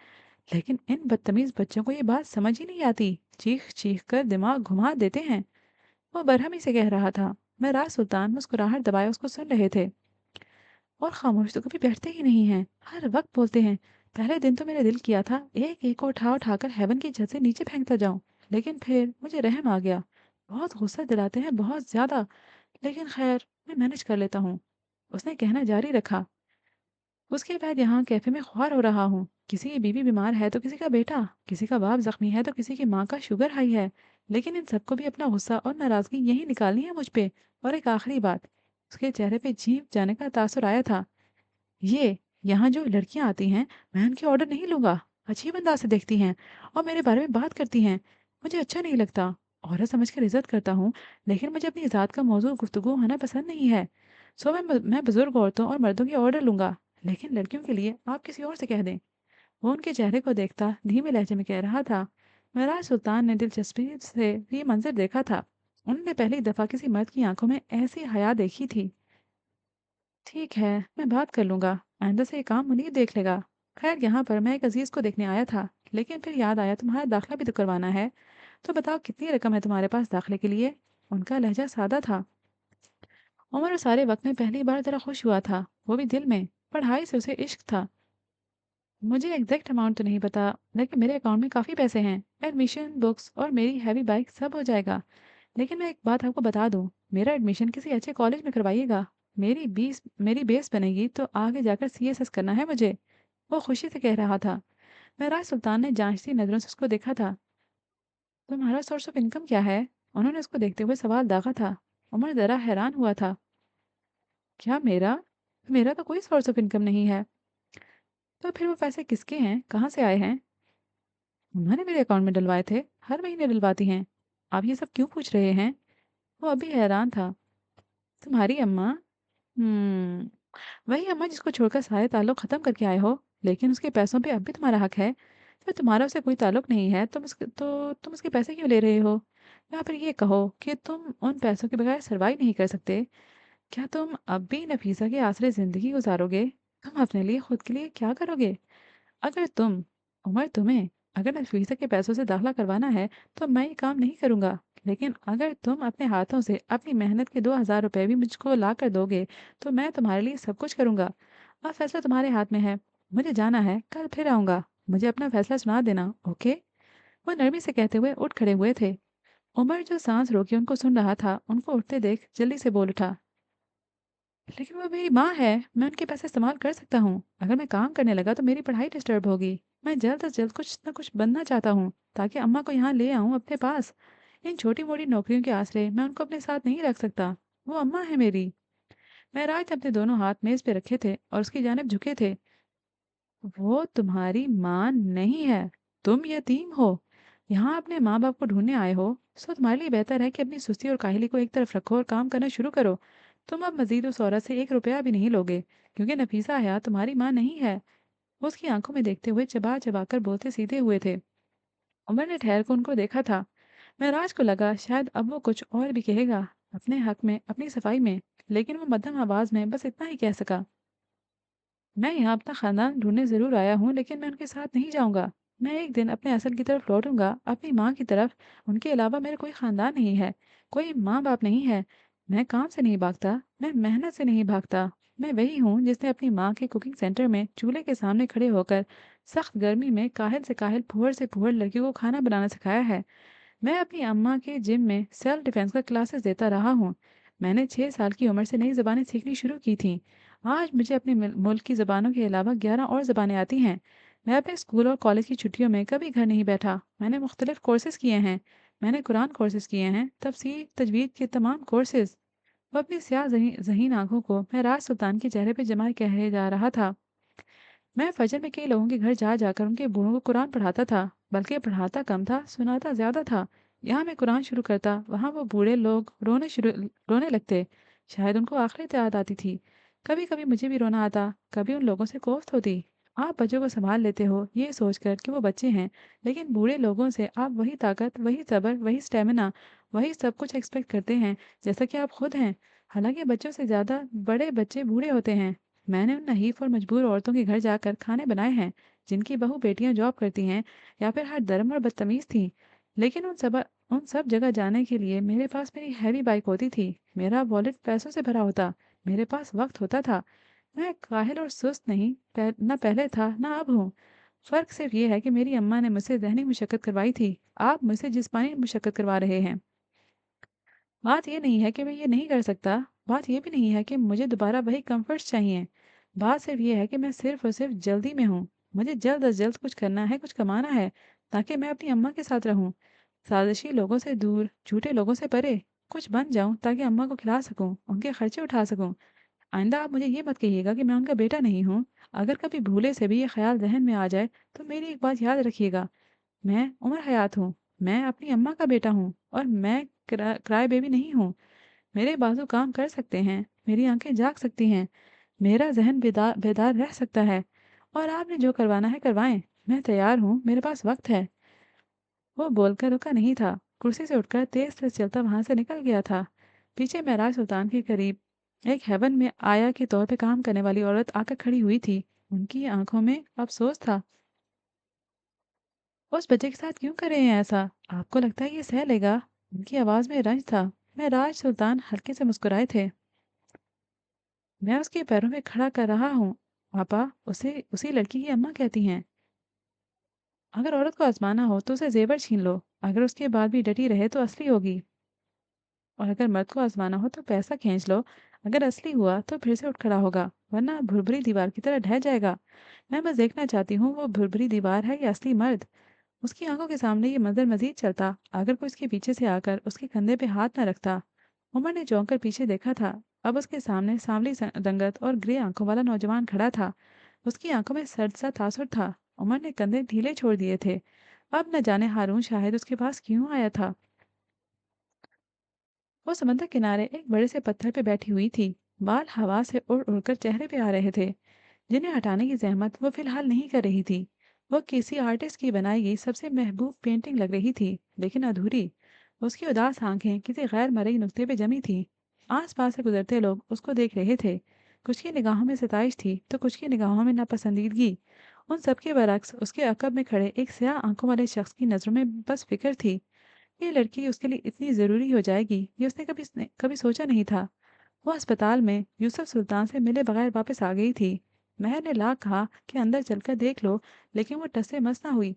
लेकिन इन बदतमीज बच्चों को ये बात समझ ही नहीं आती। चीख चीख कर दिमाग घुमा देते हैं। वो बरहमी से कह रहा था। मैं राज सुल्तान मुस्कुराहट दबाए उसको सुन रहे थे। और खामोश तो कभी बैठते ही नहीं हैं, हर वक्त बोलते हैं। पहले दिन तो मेरा दिल किया था एक एक को उठा उठाकर हेवन की छत से नीचे फेंकता जाऊं, लेकिन फिर मुझे रहम आ गया। बहुत गुस्सा दिलाते हैं, बहुत ज्यादा। लेकिन खैर, मैं मैनेज कर लेता हूँ। उसने कहना जारी रखा। उसके बाद यहाँ कैफे में ख्वार हो रहा हूँ। किसी की बीवी बीमार है तो किसी का बेटा, किसी का बाप जख्मी है तो किसी की माँ का शुगर हाई है। लेकिन इन सबको भी अपना गुस्सा और नाराजगी यही निकालनी है मुझ पे। और एक आखिरी बात, उसके चेहरे पे जीप जाने का तासुर आया था। ये यहाँ जो लड़कियां आती हैं, मैं उनके ऑर्डर नहीं लूंगा। अजीब अंदाज से देखती हैं और मेरे बारे में बात करती हैं। मुझे अच्छा नहीं लगता। औरत समझ कर इज़्ज़त करता हूँ, लेकिन मुझे अपनी ज़ात का मौजूद गुफ्तगू होना पसंद नहीं है। सो मैं बुज़ुर्ग औरतों और मर्दों के ऑर्डर लूँगा, लेकिन लड़कियों के लिए आप किसी और से कह दें। वो उनके चेहरे को देखता धीमे लहजे में कह रहा था। महराज सुल्तान ने दिलचस्पी से ये मंजर देखा था। उन्होंने पहली दफ़ा किसी मर्द की आंखों में ऐसी हया देखी थी। ठीक है, मैं बात कर लूँगा। आइंदा से ये काम मुनीर देख लेगा। खैर यहाँ पर मैं एक अजीज़ को देखने आया था, लेकिन फिर याद आया तुम्हारा दाखिला भी तो करवाना है। तो बताओ कितनी रकम है तुम्हारे पास दाखिले के लिए? उनका लहजा सादा था। उमर उस सारे वक्त में पहली बार ज़रा खुश हुआ था, वो भी दिल में। पढ़ाई से उसे इश्क था। मुझे एग्जैक्ट अमाउंट तो नहीं पता, लेकिन मेरे अकाउंट में काफ़ी पैसे हैं। एडमिशन, बुक्स और मेरी हैवी बाइक सब हो जाएगा। लेकिन मैं एक बात आपको बता दूं, मेरा एडमिशन किसी अच्छे कॉलेज में करवाइएगा। मेरी बेस बनेगी तो आगे जाकर सीएसएस करना है मुझे। वो खुशी से कह रहा था। महराज सुल्तान ने जांचती नजरों से उसको देखा था। तुम्हारा सोर्स ऑफ इनकम क्या है? उन्होंने उसको देखते हुए सवाल दागा था। उमर जरा हैरान हुआ था। क्या मेरा? मेरा तो कोई सोर्स ऑफ इनकम नहीं है। तो फिर वो पैसे किसके हैं, कहाँ से आए हैं? उन्होंने मेरे अकाउंट में डलवाए थे, हर महीने डलवाती हैं। आप ये सब क्यों पूछ रहे हैं? वो अभी हैरान था। तुम्हारी अम्मा? हम्म, वही अम्मा जिसको छोड़कर सारे ताल्लुक खत्म करके आए हो। लेकिन उसके पैसों पे अब भी तुम्हारा हक है। तो तुम्हारा उससे कोई ताल्लुक नहीं है, तुम उसके पैसे क्यों ले रहे हो? या फिर ये कहो कि तुम उन पैसों के बगैर सरवाइव नहीं कर सकते। क्या तुम अब भी नफीसा के आसरे जिंदगी गुजारोगे? तुम अपने लिए खुद के लिए क्या करोगे? अगर तुम उमर तुम्हें अगर नफीसा के पैसों से दाखिला करवाना है तो मैं ये काम नहीं करूंगा। लेकिन अगर तुम अपने हाथों से अपनी मेहनत के 2,000 रुपए भी मुझको ला कर दोगे तो मैं तुम्हारे लिए सब कुछ करूंगा। अब फैसला तुम्हारे हाथ में है। मुझे जाना है, कल फिर आऊंगा। मुझे अपना फैसला सुना देना, ओके? वो नरमी से कहते हुए उठ खड़े हुए थे। उमर जो सांस रोके उनको सुन रहा था, उनको उठते देख जल्दी से बोल उठा। लेकिन वो मेरी माँ है, मैं उनके पैसे इस्तेमाल कर सकता हूँ। अगर मैं काम करने लगा तो मेरी पढ़ाई डिस्टर्ब होगी। मैं जल्द से जल्द कुछ ना कुछ बनना चाहता हूँ ताकि अम्मा को यहाँ ले आऊँ अपने पास। इन छोटी मोटी नौकरियों के आसरे मैं उनको अपने साथ नहीं रख सकता। वो अम्मा है मेरी। महराज ने अपने दोनों हाथ मेज पे रखे थे और उसकी जानिब झुके थे। वो तुम्हारी माँ नहीं है। तुम यतीम हो। यहाँ अपने माँ बाप को ढूंढने आए हो। सो तुम्हारे लिए बेहतर है कि अपनी सुस्ती और काहली को एक तरफ रखो और काम करना शुरू करो। तुम अब मजीद उस औरत से 1 रुपया भी नहीं लोगे, क्योंकि नफीसा हयात तुम्हारी माँ नहीं है। वो उसकी आंखों में देखते हुए चबा चबा कर बोलते सीधे हुए थे। उमर ने ठहर कर उनको देखा था। महराज को लगा शायद अब वो कुछ और भी कहेगा, अपने हक में, अपनी सफाई में। लेकिन वो मध्यम आवाज में बस इतना ही कह सका। मैं यहाँ अपना खानदान ढूंढने ज़रूर आया हूँ, लेकिन मैं उनके साथ नहीं जाऊँगा। मैं एक दिन अपने असल की तरफ लौटूंगा, अपनी माँ की तरफ। उनके अलावा मेरा कोई खानदान नहीं है, कोई माँ बाप नहीं है। मैं काम से नहीं भागता, मैं मेहनत से नहीं भागता। मैं वही हूँ जिसने अपनी माँ के कुकिंग सेंटर में चूल्हे के सामने खड़े होकर सख्त गर्मी में काहिल से काहिल, फुहर से फुहर लड़कियों को खाना बनाना सिखाया है। मैं अपनी अम्मा के जिम में सेल्फ डिफेंस का क्लासेस देता रहा हूँ। मैंने 6 साल की उम्र से नई ज़बानें सीखनी शुरू की थी। आज मुझे अपने मुल्क की ज़बानों के अलावा 11 और ज़बानें आती हैं। मैं अपने स्कूल और कॉलेज की छुट्टियों में कभी घर नहीं बैठा। मैंने मुख्तलिफ कोर्सेज किए हैं। मैंने कुरान कोर्सेज किए हैं, तफसीर तजवीद के तमाम कोर्सेज। वो अपनी स्याह जहीन आंखों को मैं राज सुल्तान के चेहरे पर जमाए कहे जा रहा था। मैं फजर में कई लोगों के घर जा जाकर उनके बूढ़ों को कुरान पढ़ाता था। बल्कि पढ़ाता कम था, सुनाता ज्यादा था। यहाँ मैं कुरान शुरू करता, वहाँ वो बूढ़े लोग रोने लगते। शायद उनको आखिरत याद आती थी। कभी कभी मुझे भी रोना आता, कभी उन लोगों से कोफ्त होती। आप बच्चों को संभाल लेते हो ये सोचकर कि वो बच्चे हैं, लेकिन बूढ़े लोगों से आप वही ताकत, वही सब्र, वही स्टेमिना, वही सब कुछ एक्सपेक्ट करते हैं जैसा कि आप खुद हैं। हालांकि बच्चों से ज्यादा बड़े बच्चे बूढ़े होते हैं। मैंने उन नहीफ और मजबूर औरतों के घर जाकर खाने बनाए हैं जिनकी बहू बेटियां जॉब करती हैं या फिर हर धर्म और बदतमीज थी। लेकिन उन सब जगह जाने के लिए मेरे पास मेरी हैवी बाइक होती थी, मेरा वॉलेट पैसों से भरा होता, मेरे पास वक्त होता था। मैं काहिल और सुस्त नहीं, ना पहले था ना अब हूँ। फर्क सिर्फ ये है कि मेरी अम्मा ने मुझसे ज़हनी मुशक्कत करवाई थी। आप मुझसे जिस्मानी मुशक्कत करवा रहे हैं। बात ये नहीं है कि मैं ये नहीं कर सकता। बात ये भी नहीं है कि मुझे दोबारा वही कंफर्ट्स चाहिए। बात सिर्फ ये है कि मैं सिर्फ और सिर्फ जल्दी में हूँ। मुझे जल्द अज जल्द कुछ करना है, कुछ कमाना है, ताकि मैं अपनी अम्मा के साथ रहूँ। साजिशी लोगों से दूर, झूठे लोगों से परे। कुछ बन जाऊं ताकि अम्मा को खिला सकूं, उनके खर्चे उठा सकूं। آئندہ آپ मुझे ये मत कहिएगा कि मैं उनका बेटा नहीं हूँ। अगर कभी भूले से भी ये ख्याल ज़हन में आ जाए, तो मेरी एक बात याद रखिएगा, मैं उमर हयात हूँ, मैं अपनी अम्मा का बेटा हूँ और मैं क्राय बेबी नहीं हूँ। मेरे बाजू काम कर सकते हैं, मेरी आंखें जाग सकती हैं, मेरा ज़हन बेदार बेदार रह सकता है और आपने जो करवाना है करवाएं। मैं तैयार हूँ, मेरे पास वक्त है। वो बोलकर रुका नहीं था, कुर्सी से उठकर तेज तेज चलता वहां से निकल गया था। पीछे महराज सुल्तान के करीब एक हेवन में आया के तौर पे काम करने वाली औरत आकर खड़ी हुई थी। उनकी आंखों में अफसोस था। उस बच्चे के साथ क्यों कर रहे हैं ऐसा? आपको लगता है ये सह लेगा? उनकी आवाज में रंज था। महराज सुल्तान हल्के से मुस्कुराए थे। मैं उसके पैरों में खड़ा कर रहा हूँ। पापा उसे उसी लड़की की अम्मा कहती हैं। अगर औरत को आजमाना हो तो उसे जेवर छीन लो, अगर उसके बाद भी डटी रहे तो असली होगी। और अगर मर्द को आजमाना हो तो पैसा खींच लो, अगर असली हुआ तो फिर से उठ खड़ा होगा, वरना भुरभुरी दीवार की तरह ढह जाएगा। मैं बस देखना चाहती हूँ वो भुरभुरी दीवार है या असली मर्द। उसकी आंखों के सामने ये मंजर मजीद चलता अगर कोई उसके पीछे से आकर उसके कंधे पे हाथ न रखता। उमर ने चौंक कर पीछे देखा था। अब उसके सामने सांवली रंगत और ग्रे आंखों वाला नौजवान खड़ा था। उसकी आंखों में सर्द सा तासुर था। उमर ने कंधे ढीले छोड़ दिए थे। अब न जाने हारून शायद उसके पास क्यों आया था। वो समंदर किनारे एक बड़े से पत्थर पे बैठी हुई थी। बाल हवा से उड़ उड़कर चेहरे पे आ रहे थे, जिन्हें हटाने की जहमत वो फिलहाल नहीं कर रही थी। वो किसी आर्टिस्ट की बनाई गई सबसे महबूब पेंटिंग लग रही थी, लेकिन अधूरी। उसकी उदास आंखें किसी गैर मरई नुक्ते पे जमी थी। आस पास से गुजरते लोग उसको देख रहे थे। कुछ की निगाहों में सिताइश थी तो कुछ की निगाहों में नापसंदीदगी। उन सबके बरक्स उसके अकब में खड़े एक स्याह आंखों वाले शख्स की नजरों में बस फिक्र थी। ये लड़की उसके लिए इतनी ज़रूरी हो जाएगी ये उसने कभी सोचा नहीं था। वो अस्पताल में यूसुफ सुल्तान से मिले बगैर वापस आ गई थी। महर ने लाख कहा कि अंदर चलकर देख लो, लेकिन वो टस से मस ना हुई।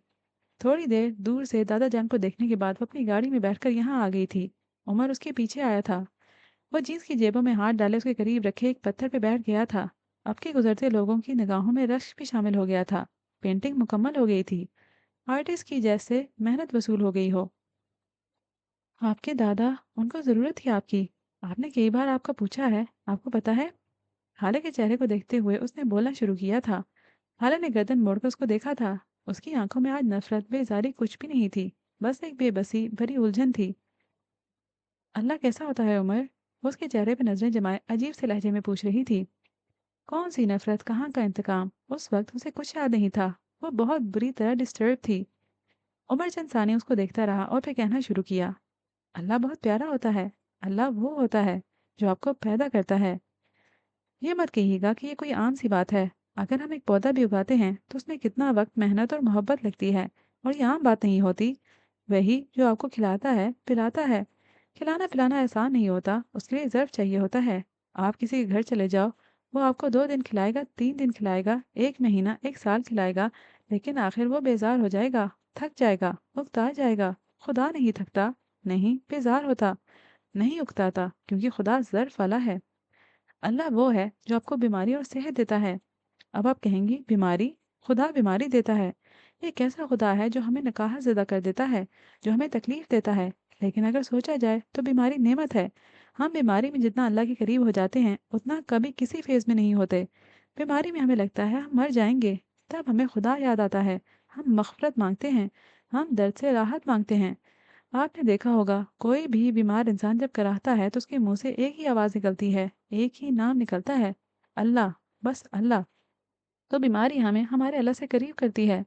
थोड़ी देर दूर से दादा जान को देखने के बाद वो अपनी गाड़ी में बैठकर यहाँ आ गई थी। उमर उसके पीछे आया था। वो जीन्स की जेबों में हाथ डाले उसके करीब रखे एक पत्थर पे बैठ गया था। अब के गुजरते लोगों की निगाहों में रश भी शामिल हो गया था। पेंटिंग मुकम्मल हो गई थी। आर्टिस्ट की जैसे मेहनत वसूल हो गई हो। आपके दादा, उनको ज़रूरत थी आपकी। आपने कई बार आपका पूछा है, आपको पता है? हाले के चेहरे को देखते हुए उसने बोलना शुरू किया था। हाले ने गर्दन मोड़कर उसको देखा था। उसकी आंखों में आज नफरत बेजारी कुछ भी नहीं थी, बस एक बेबसी भरी उलझन थी। अल्लाह कैसा होता है उमर? वो उसके चेहरे पर नजरें जमाए अजीब से लहजे में पूछ रही थी। कौन सी नफरत, कहाँ का इंतकाम? उस वक्त उसे कुछ याद नहीं था। वो बहुत बुरी तरह डिस्टर्ब थी। उमर चंद सानी उसको देखता रहा और फिर कहना शुरू किया। अल्लाह बहुत प्यारा होता है। अल्लाह वो होता है जो आपको पैदा करता है। ये मत कहिएगा कि ये कोई आम सी बात है। अगर हम एक पौधा भी उगाते हैं तो उसमें कितना वक्त, मेहनत और मोहब्बत लगती है, और ये आम बात नहीं होती। वही जो आपको खिलाता है, पिलाता है। खिलाना पिलाना आसान नहीं होता, उसके लिए ज़र्फ चाहिए होता है। आप किसी के घर चले जाओ, वो आपको 2 दिन खिलाएगा, 3 दिन खिलाएगा, 1 महीना, 1 साल खिलाएगा, लेकिन आखिर वो बेजार हो जाएगा, थक जाएगा, उकता जाएगा। खुदा नहीं थकता, नहीं बेजार होता, नहीं उकताता, क्योंकि खुदा ज़र्फ वाला है। अल्लाह वो है जो आपको बीमारी और सेहत देता है। अब आप कहेंगी बीमारी? खुदा बीमारी देता है? ये कैसा खुदा है जो हमें नकाहत ज़िदा कर देता है, जो हमें तकलीफ देता है? लेकिन अगर सोचा जाए तो बीमारी नेमत है। हम बीमारी में जितना अल्लाह के करीब हो जाते हैं उतना कभी किसी फेज़ में नहीं होते। बीमारी में हमें लगता है हम मर जाएंगे, तब हमें खुदा याद आता है। हम मग़फ़िरत मांगते हैं, हम दर्द से राहत मांगते हैं। आपने देखा होगा कोई भी बीमार इंसान जब कराहता है तो उसके मुंह से एक ही आवाज़ निकलती है, एक ही नाम निकलता है, अल्लाह। बस अल्लाह। तो बीमारी हमें हमारे अल्लाह से करीब करती है।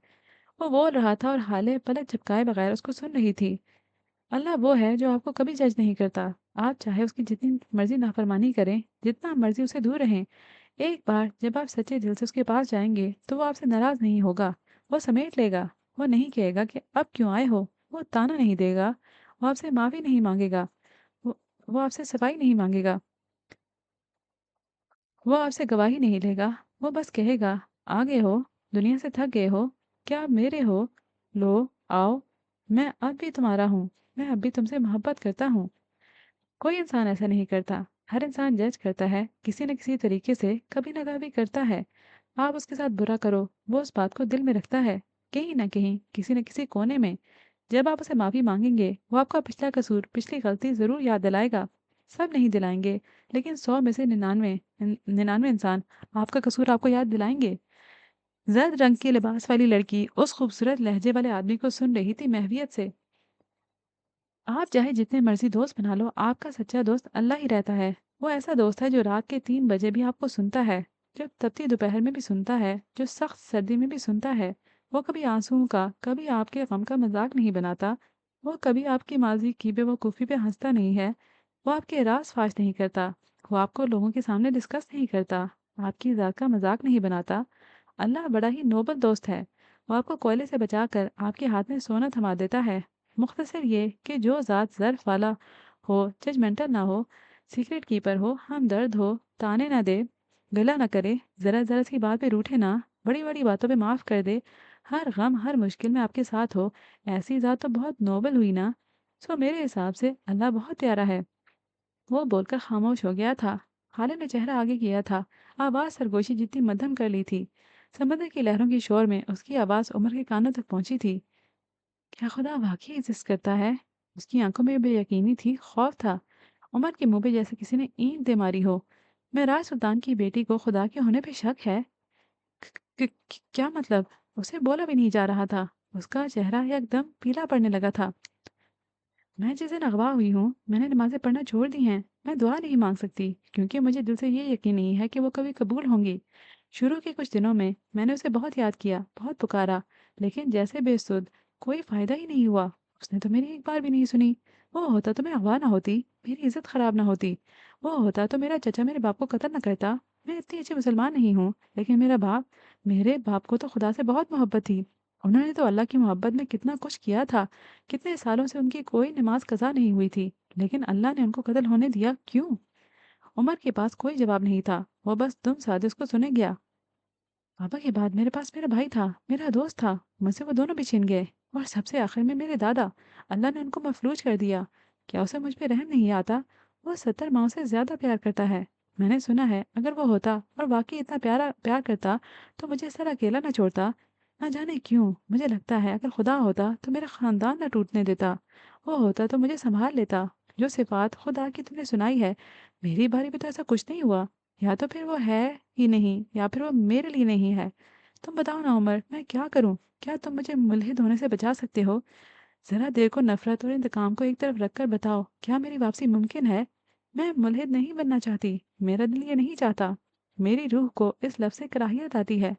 वो बोल रहा था और हाले पलक झपकाए बगैर उसको सुन रही थी। अल्लाह वो है जो आपको कभी जज नहीं करता। आप चाहे उसकी जितनी मर्जी नाफरमानी करें, जितना मर्जी उसे दूर रहें, एक बार जब आप सच्चे दिल से उसके पास जाएंगे तो वो आपसे नाराज नहीं होगा। वो समेट लेगा। वो नहीं कहेगा कि अब क्यों आए हो। वो ताना नहीं देगा। वो आपसे माफ़ी नहीं मांगेगा। वो वो आपसे सफाई नहीं मांगेगा। वो आपसे गवाही नहीं लेगा। वो बस कहेगा, आ गए हो, दुनिया से थक गए हो, क्या आप मेरे हो? लो, आओ, मैं अब भी तुम्हारा हूँ, मैं अब भी तुमसे मोहब्बत करता हूँ। कोई इंसान ऐसा नहीं करता। हर इंसान जज करता है, किसी न किसी तरीके से कभी ना कभी करता है। आप उसके साथ बुरा करो, वो उस बात को दिल में रखता है, कहीं ना कहीं, किसी न किसी कोने में। जब आप उसे माफ़ी मांगेंगे वो आपका पिछला कसूर, पिछली गलती ज़रूर याद दिलाएगा। सब नहीं दिलाएंगे, लेकिन 100 में से 99 इंसान आपका कसूर आपको याद दिलाएंगे। जर्द रंग के लिबास वाली लड़की उस खूबसूरत लहजे वाले आदमी को सुन रही थी महवियत से। आप चाहे जितने मर्जी दोस्त बना लो, आपका सच्चा दोस्त अल्लाह ही रहता है। वो ऐसा दोस्त है जो रात के 3 बजे भी आपको सुनता है, जो तपती दोपहर में भी सुनता है, जो सख्त सर्दी में भी सुनता है। वो कभी आंसुओं का, कभी आपके गम का मजाक नहीं बनाता। वो कभी आपकी माजी की बेवकूफ़ी पे हंसता नहीं है। वो आपके राज फाश नहीं करता। वो आपको लोगों के सामने डिस्कस नहीं करता। आपकी ज़ात का मजाक नहीं बनाता। अल्लाह बड़ा ही नोबल दोस्त है। वो आपको कोयले से बचाकर आपके हाथ में सोना थमा देता है। मुख्तसर ये कि जो ज़ात ज़र्फ वाला हो, जजमेंटल ना हो, सीक्रेट कीपर हो, हमदर्द हो, ताने ना दे, गला ना करे, ज़रा ज़रा सी बात पे रूठे ना, बड़ी बड़ी बातों पे माफ़ कर दे, हर गम हर मुश्किल में आपके साथ हो, ऐसी ज़ात तो बहुत नोबल हुई ना। सो मेरे हिसाब से अल्लाह बहुत प्यारा है। वो बोलकर खामोश हो गया था। खालिद ने चेहरा आगे किया था, आवाज़ सरगोशी जितनी मध्यम कर ली थी। समंदर की लहरों की शोर में उसकी आवाज़ उमर के कानों तक पहुंची थी। क्या खुदा वाकई एग्जिस्ट करता है? उसकी आंखों में बेयकीनी थी, खौफ था। उमर के मुंह पे जैसे किसी ने ईंट दे मारी हो। महराज सुल्तान की बेटी को खुदा के होने पे शक है? क्या मतलब? उसे बोला भी नहीं जा रहा था। उसका चेहरा एकदम पीला पड़ने लगा था। मैं जिस दिन अगवा हुई हूँ, मैंने नमाज़ें पढ़ना छोड़ दी हैं। मैं दुआ नहीं मांग सकती, क्योंकि मुझे दिल से ये यकीन नहीं है कि वो कभी कबूल होंगी। शुरू के कुछ दिनों में मैंने उसे बहुत याद किया, बहुत पुकारा, लेकिन जैसे बेसुध, कोई फ़ायदा ही नहीं हुआ। उसने तो मेरी एक बार भी नहीं सुनी। वो होता तो मैं अगवा ना होती, मेरी इज़्ज़त ख़राब ना होती। वो होता तो मेरा चचा मेरे बाप को कत्ल ना करता। मैं इतनी अच्छी मुसलमान नहीं हूँ, लेकिन मेरे बाप को तो खुदा से बहुत मोहब्बत थी। उन्होंने तो अल्लाह की मोहब्बत में कितना कुछ किया था। कितने सालों से उनकी कोई नमाज कज़ा नहीं हुई थी, लेकिन अल्लाह ने उनको कत्ल होने दिया, क्यों? उमर के पास कोई जवाब नहीं था, वो बस तुम साजिश को सुने गया। पापा के बाद मेरे पास मेरा भाई था, मेरा दोस्त था, मुझसे वो दोनों भी छिन गए। और सबसे आखिर में मेरे दादा, अल्लाह ने उनको मफलूज कर दिया। क्या उसे मुझ पे रहम नहीं आता? वो 70 माओ से ज्यादा प्यार करता है। मैंने सुना है अगर वो होता और वाकई इतना प्यारा प्यार करता तो मुझे इस तरह अकेला ना छोड़ता। ना जाने क्यों मुझे लगता है अगर खुदा होता तो मेरा खानदान ना टूटने देता। वो होता तो मुझे संभाल लेता। जो सिफात खुदा की तुमने सुनाई है, मेरी बारी में तो ऐसा कुछ नहीं हुआ। या तो फिर वो है ही नहीं, या फिर वो मेरे लिए नहीं है। तुम बताओ ना उमर, मैं क्या करूं? क्या तुम मुझे मुल्हिद होने से बचा सकते हो? जरा देर को नफरत और इंतकाम को एक तरफ रखकर बताओ, क्या मेरी वापसी मुमकिन है? मैं मुल्हिद नहीं बनना चाहती, मेरा दिल ये नहीं चाहता। मेरी रूह को इस लफ्ज़ से कराहियत आती है।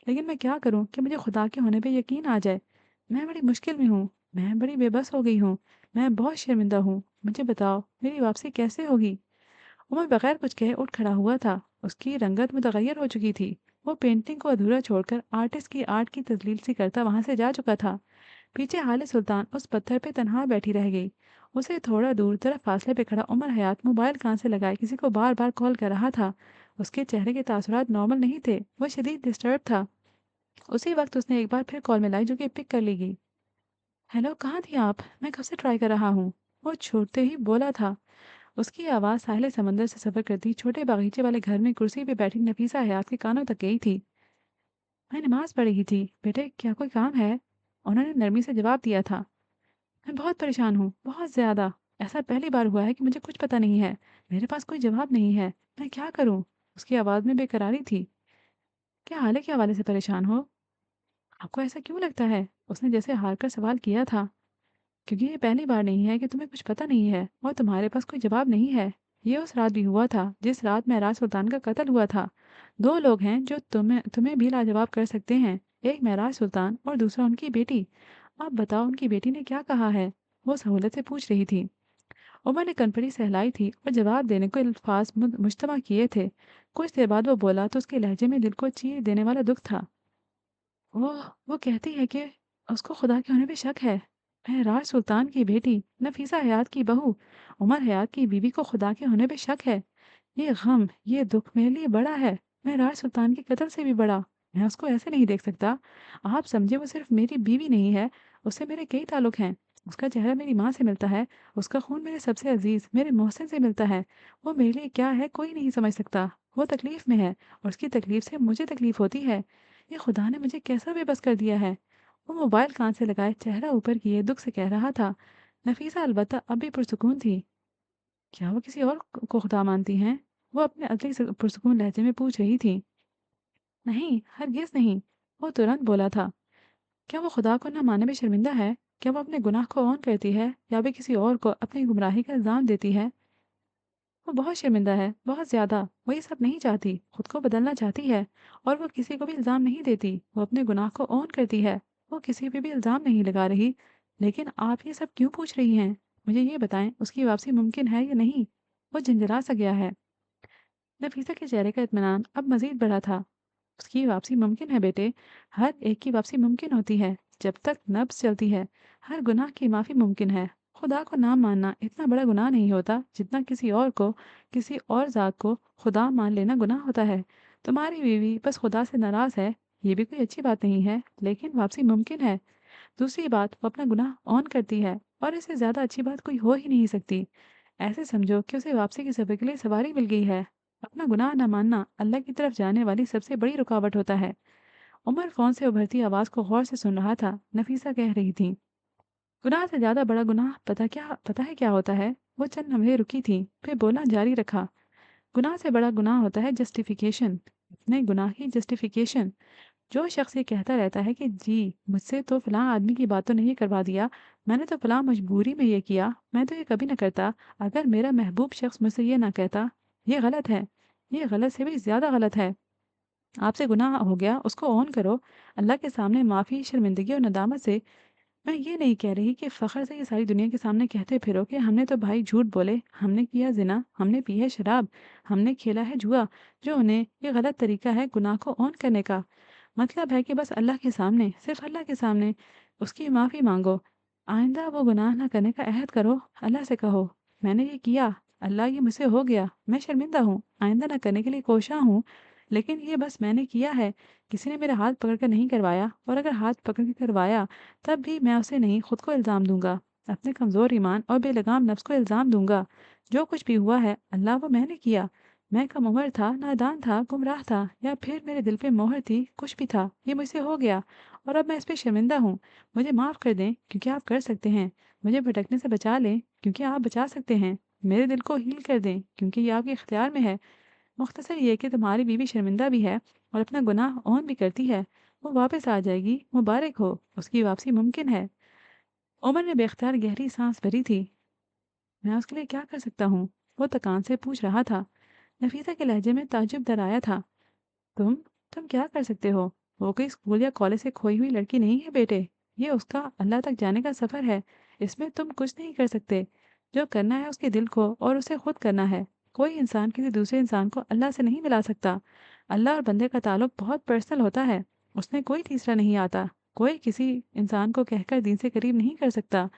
लेकिन मैं क्या करूं कि मुझे खुदा के होने पे यकीन आ जाए? मैं बड़ी मुश्किल में हूँ। मैं बड़ी बेबस हो गई हूँ। मैं बहुत शर्मिंदा हूँ। मुझे बताओ मेरी वापसी कैसे होगी? उमर बगैर कुछ कहे उठ खड़ा हुआ था। उसकी रंगत मुतगैर हो चुकी थी। वो पेंटिंग को अधूरा छोड़कर आर्टिस्ट की आर्ट की तजलील सी करता वहां से जा चुका था। पीछे हाले सुल्तान उस पत्थर पे तनहा बैठी रह गई। उसे थोड़ा दूर तरफ फासले पे खड़ा उमर हयात मोबाइल कान से लगाए किसी को बार बार कॉल कर रहा था। उसके चेहरे के तासुरात नॉर्मल नहीं थे, वो शदीद डिस्टर्ब था। उसी वक्त उसने एक बार फिर कॉल मिलाई, जो कि पिक कर ली गई। हेलो, कहाँ थी आप? मैं कब से ट्राई कर रहा हूँ। वो छोड़ते ही बोला था। उसकी आवाज़ साहिल समंदर से सफ़र करती छोटे बागीचे वाले घर में कुर्सी पे बैठी नफीसा हयात के कानों तक गई थी। मैं नमाज पढ़ रही थी। बेटे, क्या कोई काम है? उन्होंने नरमी से जवाब दिया था। मैं बहुत परेशान हूँ, बहुत ज़्यादा। ऐसा पहली बार हुआ है कि मुझे कुछ पता नहीं है। मेरे पास कोई जवाब नहीं है। मैं क्या करूँ? उसकी आवाज़ में बेकरारी थी। क्या हाल है के हवाले से परेशान हो? आपको ऐसा क्यों लगता है? उसने जैसे हार कर सवाल किया था। क्योंकि ये पहली बार नहीं है कि तुम्हें कुछ पता नहीं है और तुम्हारे पास कोई जवाब नहीं है। ये उस रात भी हुआ था जिस रात महराज सुल्तान का कत्ल हुआ था। दो लोग हैं जो तुम्हें तुम्हें भी लाजवाब कर सकते हैं। एक महराज सुल्तान और दूसरा उनकी बेटी। आप बताओ उनकी बेटी ने क्या कहा है? वो सहूलत से पूछ रही थी। उमर ने कनपड़ी सहलाई थी और जवाब देने को अल्फाज मुश्तमा किए थे। कुछ देर बाद वो बोला तो उसके लहजे में दिल को चीर देने वाला दुख था। वो वो कहती है कि उसको खुदा के होने पे शक है। मैं राज सुल्तान की बेटी, नफीसा हयात की बहू, उमर हयात की बीवी को खुदा के होने पे शक है। ये गम, ये दुख मेरे लिए बड़ा है। मैं राज सुल्तान के कत्ल से भी बड़ा। मैं उसको ऐसे नहीं देख सकता। आप समझे, वो सिर्फ मेरी बीवी नहीं है, उससे मेरे कई ताल्लुक हैं। उसका चेहरा मेरी माँ से मिलता है। उसका खून मेरे सबसे अजीज मेरे मोहसिन से मिलता है। वो मेरे लिए क्या है कोई नहीं समझ सकता। वो तकलीफ में है और उसकी तकलीफ से मुझे तकलीफ होती है। ये खुदा ने मुझे कैसा बेबस कर दिया है। वो मोबाइल कान से लगाए चेहरा ऊपर किए दुख से कह रहा था। नफीसा अलबत्ता अब भी पुरसुकून थी। क्या वो किसी और को खुदा मानती हैं? वो अपने अगले पुरसकून लहजे में पूछ रही थी। नहीं, हरगिज़ नहीं। वो तुरंत बोला था। क्या वो खुदा को न मानने में शर्मिंदा है? क्या वो अपने गुनाह को ऑन करती है या भी किसी और को अपनी गुमराही का इल्ज़ाम देती है? वो बहुत शर्मिंदा है, बहुत ज़्यादा। वो ये सब नहीं चाहती, खुद को बदलना चाहती है और वो किसी को भी इल्ज़ाम नहीं देती। वो अपने गुनाह को ऑन करती है। वो किसी पे भी इल्ज़ाम नहीं लगा रही। लेकिन आप ये सब क्यों पूछ रही हैं? मुझे ये बताएं, उसकी वापसी मुमकिन है या नहीं? वो झंझला सा गया है। नफीसा के चेहरे का इत्मीनान अब मज़ीद बढ़ा था। उसकी वापसी मुमकिन है बेटे, हर एक की वापसी मुमकिन होती है जब तक नब्ज़ चलती है। हर गुनाह की माफ़ी मुमकिन है। खुदा को ना मानना इतना बड़ा गुनाह नहीं होता जितना किसी और को, किसी और ज़ात को खुदा मान लेना गुनाह होता है। तुम्हारी बीवी बस खुदा से नाराज़ है, ये भी कोई अच्छी बात नहीं है, लेकिन वापसी मुमकिन है। दूसरी बात, वो अपना गुनाह ऑन करती है और इससे ज़्यादा अच्छी बात कोई हो ही नहीं सकती। ऐसे समझो कि उसे वापसी के सफ़र के लिए सवारी मिल गई है। अपना गुनाह न मानना अल्लाह की तरफ जाने वाली सबसे बड़ी रुकावट होता है। उमर फ़ोन से उभरती आवाज़ को गौर से सुन रहा था। नफीसा कह रही थी, गुनाह से ज़्यादा बड़ा गुनाह पता है क्या होता है? वो चंद लम्हे रुकी थी, फिर बोलना जारी रखा। गुनाह से बड़ा गुनाह होता है जस्टिफिकेशन। अपने गुनाह की जस्टिफिकेशन। जो शख्स ये कहता रहता है कि जी, मुझसे तो फलां आदमी की बातों ने ये करवा दिया, मैंने तो फलां मजबूरी में ये किया, मैं तो ये कभी ना करता, अगर मेरा महबूब शख्स मुझसे ये ना कहता। ये गलत है। ये गलत से भी ज़्यादा गलत है। आपसे गुनाह हो गया, उसको ऑन करो। अल्लाह के सामने माफ़ी, शर्मिंदगी और नदामत से। मैं ये नहीं कह रही कि फ़ख्र से ये सारी दुनिया के सामने कहते फिरो कि हमने तो भाई झूठ बोले, हमने किया ज़िना, हमने पी है शराब, हमने खेला है जुआ। जो उन्हें ये गलत तरीका है गुनाह को ऑन करने का। मतलब है कि बस अल्लाह के सामने, सिर्फ़ अल्लाह के सामने उसकी माफ़ी माँगो। आइंदा वो गुनाह ना करने का अहद करो। अल्लाह से कहो, मैंने ये किया, अल्लाह ये मुझसे हो गया, मैं शर्मिंदा हूँ, आइंदा ना करने के लिए कोशा हूँ। लेकिन ये बस मैंने किया है, किसी ने मेरा हाथ पकड़ कर नहीं करवाया, और अगर हाथ पकड़ के करवाया तब भी मैं उसे नहीं, खुद को इल्ज़ाम दूँगा। अपने कमज़ोर ईमान और बेलगाम नफ्स को इल्ज़ाम दूँगा। जो कुछ भी हुआ है अल्लाह, वो मैंने किया। मैं कम उम्र था, नादान था, गुमराह था, या फिर मेरे दिल पे मोहर थी, कुछ भी था। ये मुझसे हो गया और अब मैं इस पे शर्मिंदा हूँ। मुझे माफ़ कर दें क्योंकि आप कर सकते हैं। मुझे भटकने से बचा लें क्योंकि आप बचा सकते हैं। मेरे दिल को हील कर दें क्योंकि ये आपके इख्तियार में है। मुख्तसर ये कि तुम्हारी बीवी शर्मिंदा भी है और अपना गुनाह ऑन भी करती है। वो वापस आ जाएगी, मुबारक हो, उसकी वापसी मुमकिन है। उमर ने बेख्तियार गहरी सांस भरी थी। मैं उसके लिए क्या कर सकता हूँ? वो थकान से पूछ रहा था। नफीसा के लहजे में ताज्जुब डर आया था। तुम तुम क्या कर सकते हो? वो कोई स्कूल या कॉलेज से खोई हुई लड़की नहीं है बेटे। ये उसका अल्लाह तक जाने का सफ़र है। इसमें तुम कुछ नहीं कर सकते। जो करना है उसके दिल को और उसे खुद करना है। कोई इंसान किसी दूसरे इंसान को अल्लाह से नहीं मिला सकता। अल्लाह और बंदे का ताल्लुक बहुत पर्सनल होता है। उसमें कोई तीसरा नहीं आता। कोई किसी इंसान को कहकर दीन से करीब नहीं कर सकता।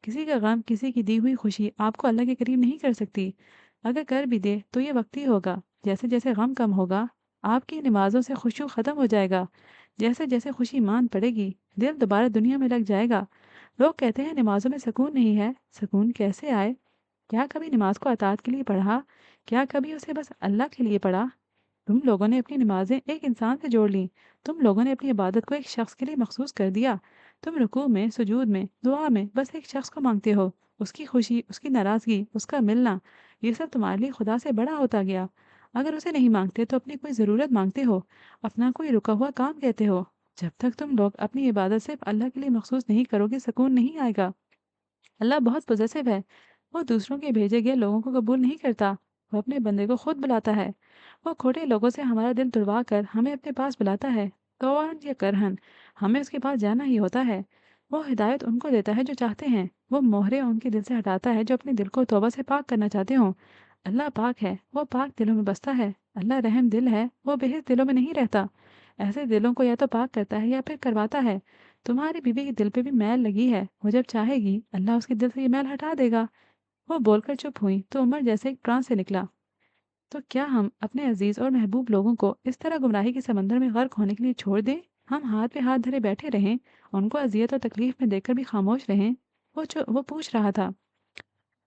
किसी का गम, किसी की दी हुई खुशी आपको अल्लाह के करीब नहीं कर सकती। अगर कर भी दे तो ये वक्ती होगा। जैसे जैसे गम कम होगा, आपकी नमाज़ों से खुशू ख़त्म हो जाएगा। जैसे जैसे खुशी मान पड़ेगी, दिल दोबारा दुनिया में लग जाएगा। लोग कहते हैं नमाज़ों में सुकून नहीं है। सुकून कैसे आए? क्या कभी नमाज को अतात के लिए पढ़ा? क्या कभी उसे बस अल्लाह के लिए पढ़ा? तुम लोगों ने अपनी नमाज़ें एक इंसान से जोड़ लीं। तुम लोगों ने अपनी इबादत को एक शख्स के लिए मखसूस कर दिया। तुम रुकू में, सुजूद में, दुआ में बस एक शख्स को मांगते हो। उसकी खुशी, उसकी नाराज़गी, उसका मिलना, ये सब तुम्हारे लिए खुदा से बड़ा होता गया। अगर उसे नहीं मांगते तो अपनी कोई ज़रूरत मांगते हो, अपना कोई रुका हुआ काम कहते हो। जब तक तुम लोग अपनी इबादत सिर्फ अल्लाह के लिए मखसूस नहीं करोगे, सुकून नहीं आएगा। अल्लाह बहुत पॉसेसिव है। वो दूसरों के भेजे गए लोगों को कबूल नहीं करता। वो अपने बंदे को खुद बुलाता है। वो खोटे लोगों से हमारा दिल तुड़वा कर हमें अपने पास बुलाता है। कौन या करहन, हमें उसके पास जाना ही होता है। वो हिदायत उनको देता है जो चाहते हैं। वो मोहरे उनके दिल से हटाता है जो अपने दिल को तौबा से पाक करना चाहते हों। अल्लाह पाक है, वो पाक दिलों में बसता है। अल्लाह रहम दिल है, वो बेहिस दिलों में नहीं रहता। ऐसे दिलों को या तो पाक करता है या फिर करवाता है। तुम्हारी बीवी के दिल पे भी मैल लगी है, वो जब चाहेगी अल्लाह उसके दिल से ये मैल हटा देगा। वो बोलकर चुप हुई तो उमर जैसे एक ट्रांस से निकला। तो क्या हम अपने अजीज और महबूब लोगों को इस तरह गुमराही के समंदर में गर्क होने के लिए छोड़ दें? हम हाथ पे हाथ धरे बैठे रहें, उनको अजियत और तकलीफ में देखकर भी खामोश रहें? वो पूछ रहा था।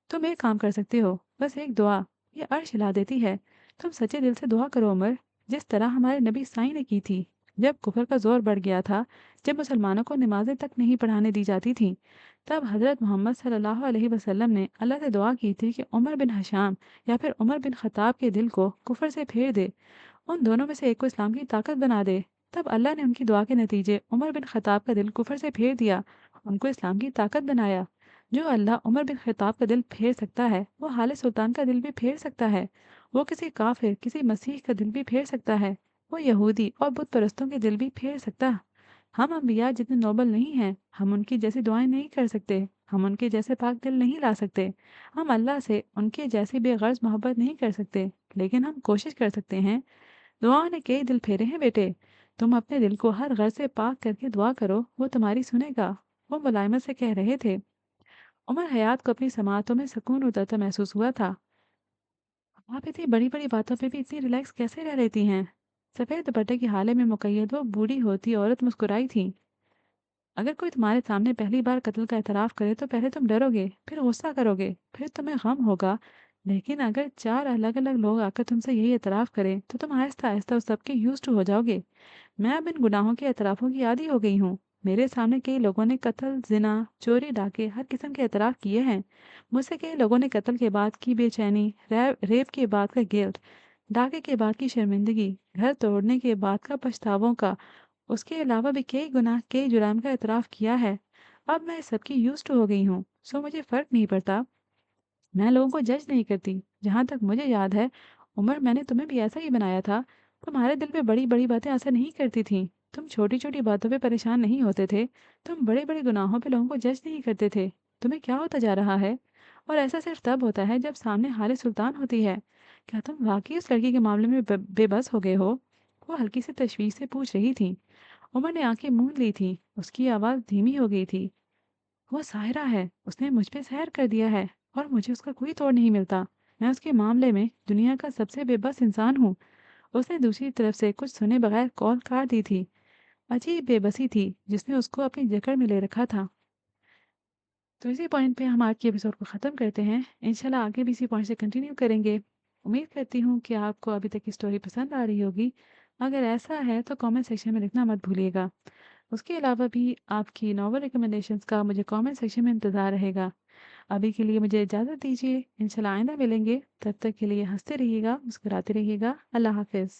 तुम एक काम कर सकते हो, बस एक दुआ, ये अर्श हिला देती है। तुम सच्चे दिल से दुआ करो उमर, जिस तरह हमारे नबी साईं ने की थी। जब कुफर का जोर बढ़ गया था, जब मुसलमानों को नमाजें तक नहीं पढ़ाने दी जाती थीं, तब हज़रत मोहम्मद सल्लल्लाहु अलैहि वसल्लम ने अल्लाह से दुआ की थी कि उमर बिन हशाम या फिर उमर बिन खत्ताब के दिल को कुफर से फेर दे, उन दोनों में से एक को इस्लाम की ताकत बना दे। तब अल्लाह ने उनकी दुआ के नतीजे उमर बिन खत्ताब का दिल कुफर से फेर दिया, उनको इस्लाम की ताकत बनाया। जो अल्लाह उमर बिन खत्ताब का दिल फेर सकता है, वो हाले सुल्तान का दिल भी फेर सकता है। वो किसी काफिर, किसी मसीह का दिल भी फेर सकता है। वो यहूदी और बुत परस्तों के दिल भी फेर सकता। हम अम्बिया जितने नोबल नहीं हैं, हम उनकी जैसी दुआएं नहीं कर सकते, हम उनके जैसे पाक दिल नहीं ला सकते, हम अल्लाह से उनके जैसी बेगर्ज मोहब्बत नहीं कर सकते, लेकिन हम कोशिश कर सकते हैं। दुआओं ने कई दिल फेरे हैं बेटे। तुम अपने दिल को हर गर्ज से पाक करके दुआ करो, वो तुम्हारी सुनेगा। वो मुलायमत से कह रहे थे। उमर हयात को अपनी समातों में सुकून उतरता महसूस हुआ था। आप इतनी बड़ी बड़ी बातों पे भी इतनी रिलैक्स कैसे रह लेती हैं? सफ़ेद दुपट्टे की हाले में मुकैयद वो बूढ़ी होती औरत मुस्कुराई थी। अगर कोई तुम्हारे सामने पहली बार कत्ल का एतराफ़ करे तो पहले तुम डरोगे, फिर गुस्सा करोगे, फिर तुम्हें गम होगा। लेकिन अगर 4 अलग-अलग लोग आकर तुमसे यही एतराफ़ करें, तो तुम आहिस्ता-आहिस्ता उस सब के यूज़्ड टू हो जाओगे। मैं अब इन गुनाहों के एतराफ़ों की आदी हो गई हूँ। मेरे सामने कई लोगों ने कत्ल, ज़िना, चोरी, डाके हर किस्म के एतराफ़ किए हैं। मुझसे कई लोगों ने कत्ल के बाद की बेचैनी, रेप के बाद का गिल्ट, डाके के बाद की शर्मिंदगी, घर तोड़ने के बाद का पछतावों का, उसके अलावा भी कई गुनाह, कई जुर्म का इतराफ़ किया है। अब मैं इस सब की यूज़्ड टू हो गई हूँ, सो मुझे फ़र्क नहीं पड़ता। मैं लोगों को जज नहीं करती। जहाँ तक मुझे याद है, उमर मैंने तुम्हें भी ऐसा ही बनाया था। तुम्हारे दिल पे बड़ी-बड़ी बातें असर नहीं करती थीं। तुम छोटी-छोटी बातों पे परेशान नहीं होते थे। तुम बड़े-बड़े गुनाहों पे लोगों को जज नहीं करते थे। तुम्हें क्या होता जा रहा है? और ऐसा सिर्फ़ तब होता है जब सामने हारे सुल्तान होती है। क्या तुम वाक़ई उस लड़की के मामले में बेबस हो गए हो? वो हल्की सी तशवीश से पूछ रही थी। उमर ने आँखें मूंद ली थीं। उसकी आवाज़ धीमी हो गई थी। वो साहिरा है, उसने मुझ पे सहर कर दिया है और मुझे उसका कोई तोड़ नहीं मिलता। मैं उसके मामले में दुनिया का सबसे बेबस इंसान हूँ। उसने दूसरी तरफ से कुछ सुने बगैर कॉल काट दी थी। अजीब बेबसी थी जिसने उसको अपनी जकड़ में ले रखा था। तो इसी पॉइंट पे हम आज के एपिसोड को ख़त्म करते हैं। इंशाल्लाह आगे भी इसी पॉइंट से कंटिन्यू करेंगे। उम्मीद करती हूँ कि आपको अभी तक की स्टोरी पसंद आ रही होगी। अगर ऐसा है तो कमेंट सेक्शन में लिखना मत भूलिएगा। उसके अलावा भी आपकी नॉवल रिकमेंडेशंस का मुझे कमेंट सेक्शन में इंतज़ार रहेगा। अभी के लिए मुझे इजाज़त दीजिए। इंशाल्लाह आइंदा मिलेंगे। तब तक के लिए हँसते रहिएगा, मुस्कुराते रहिएगा। अल्लाह हाफ़िज़।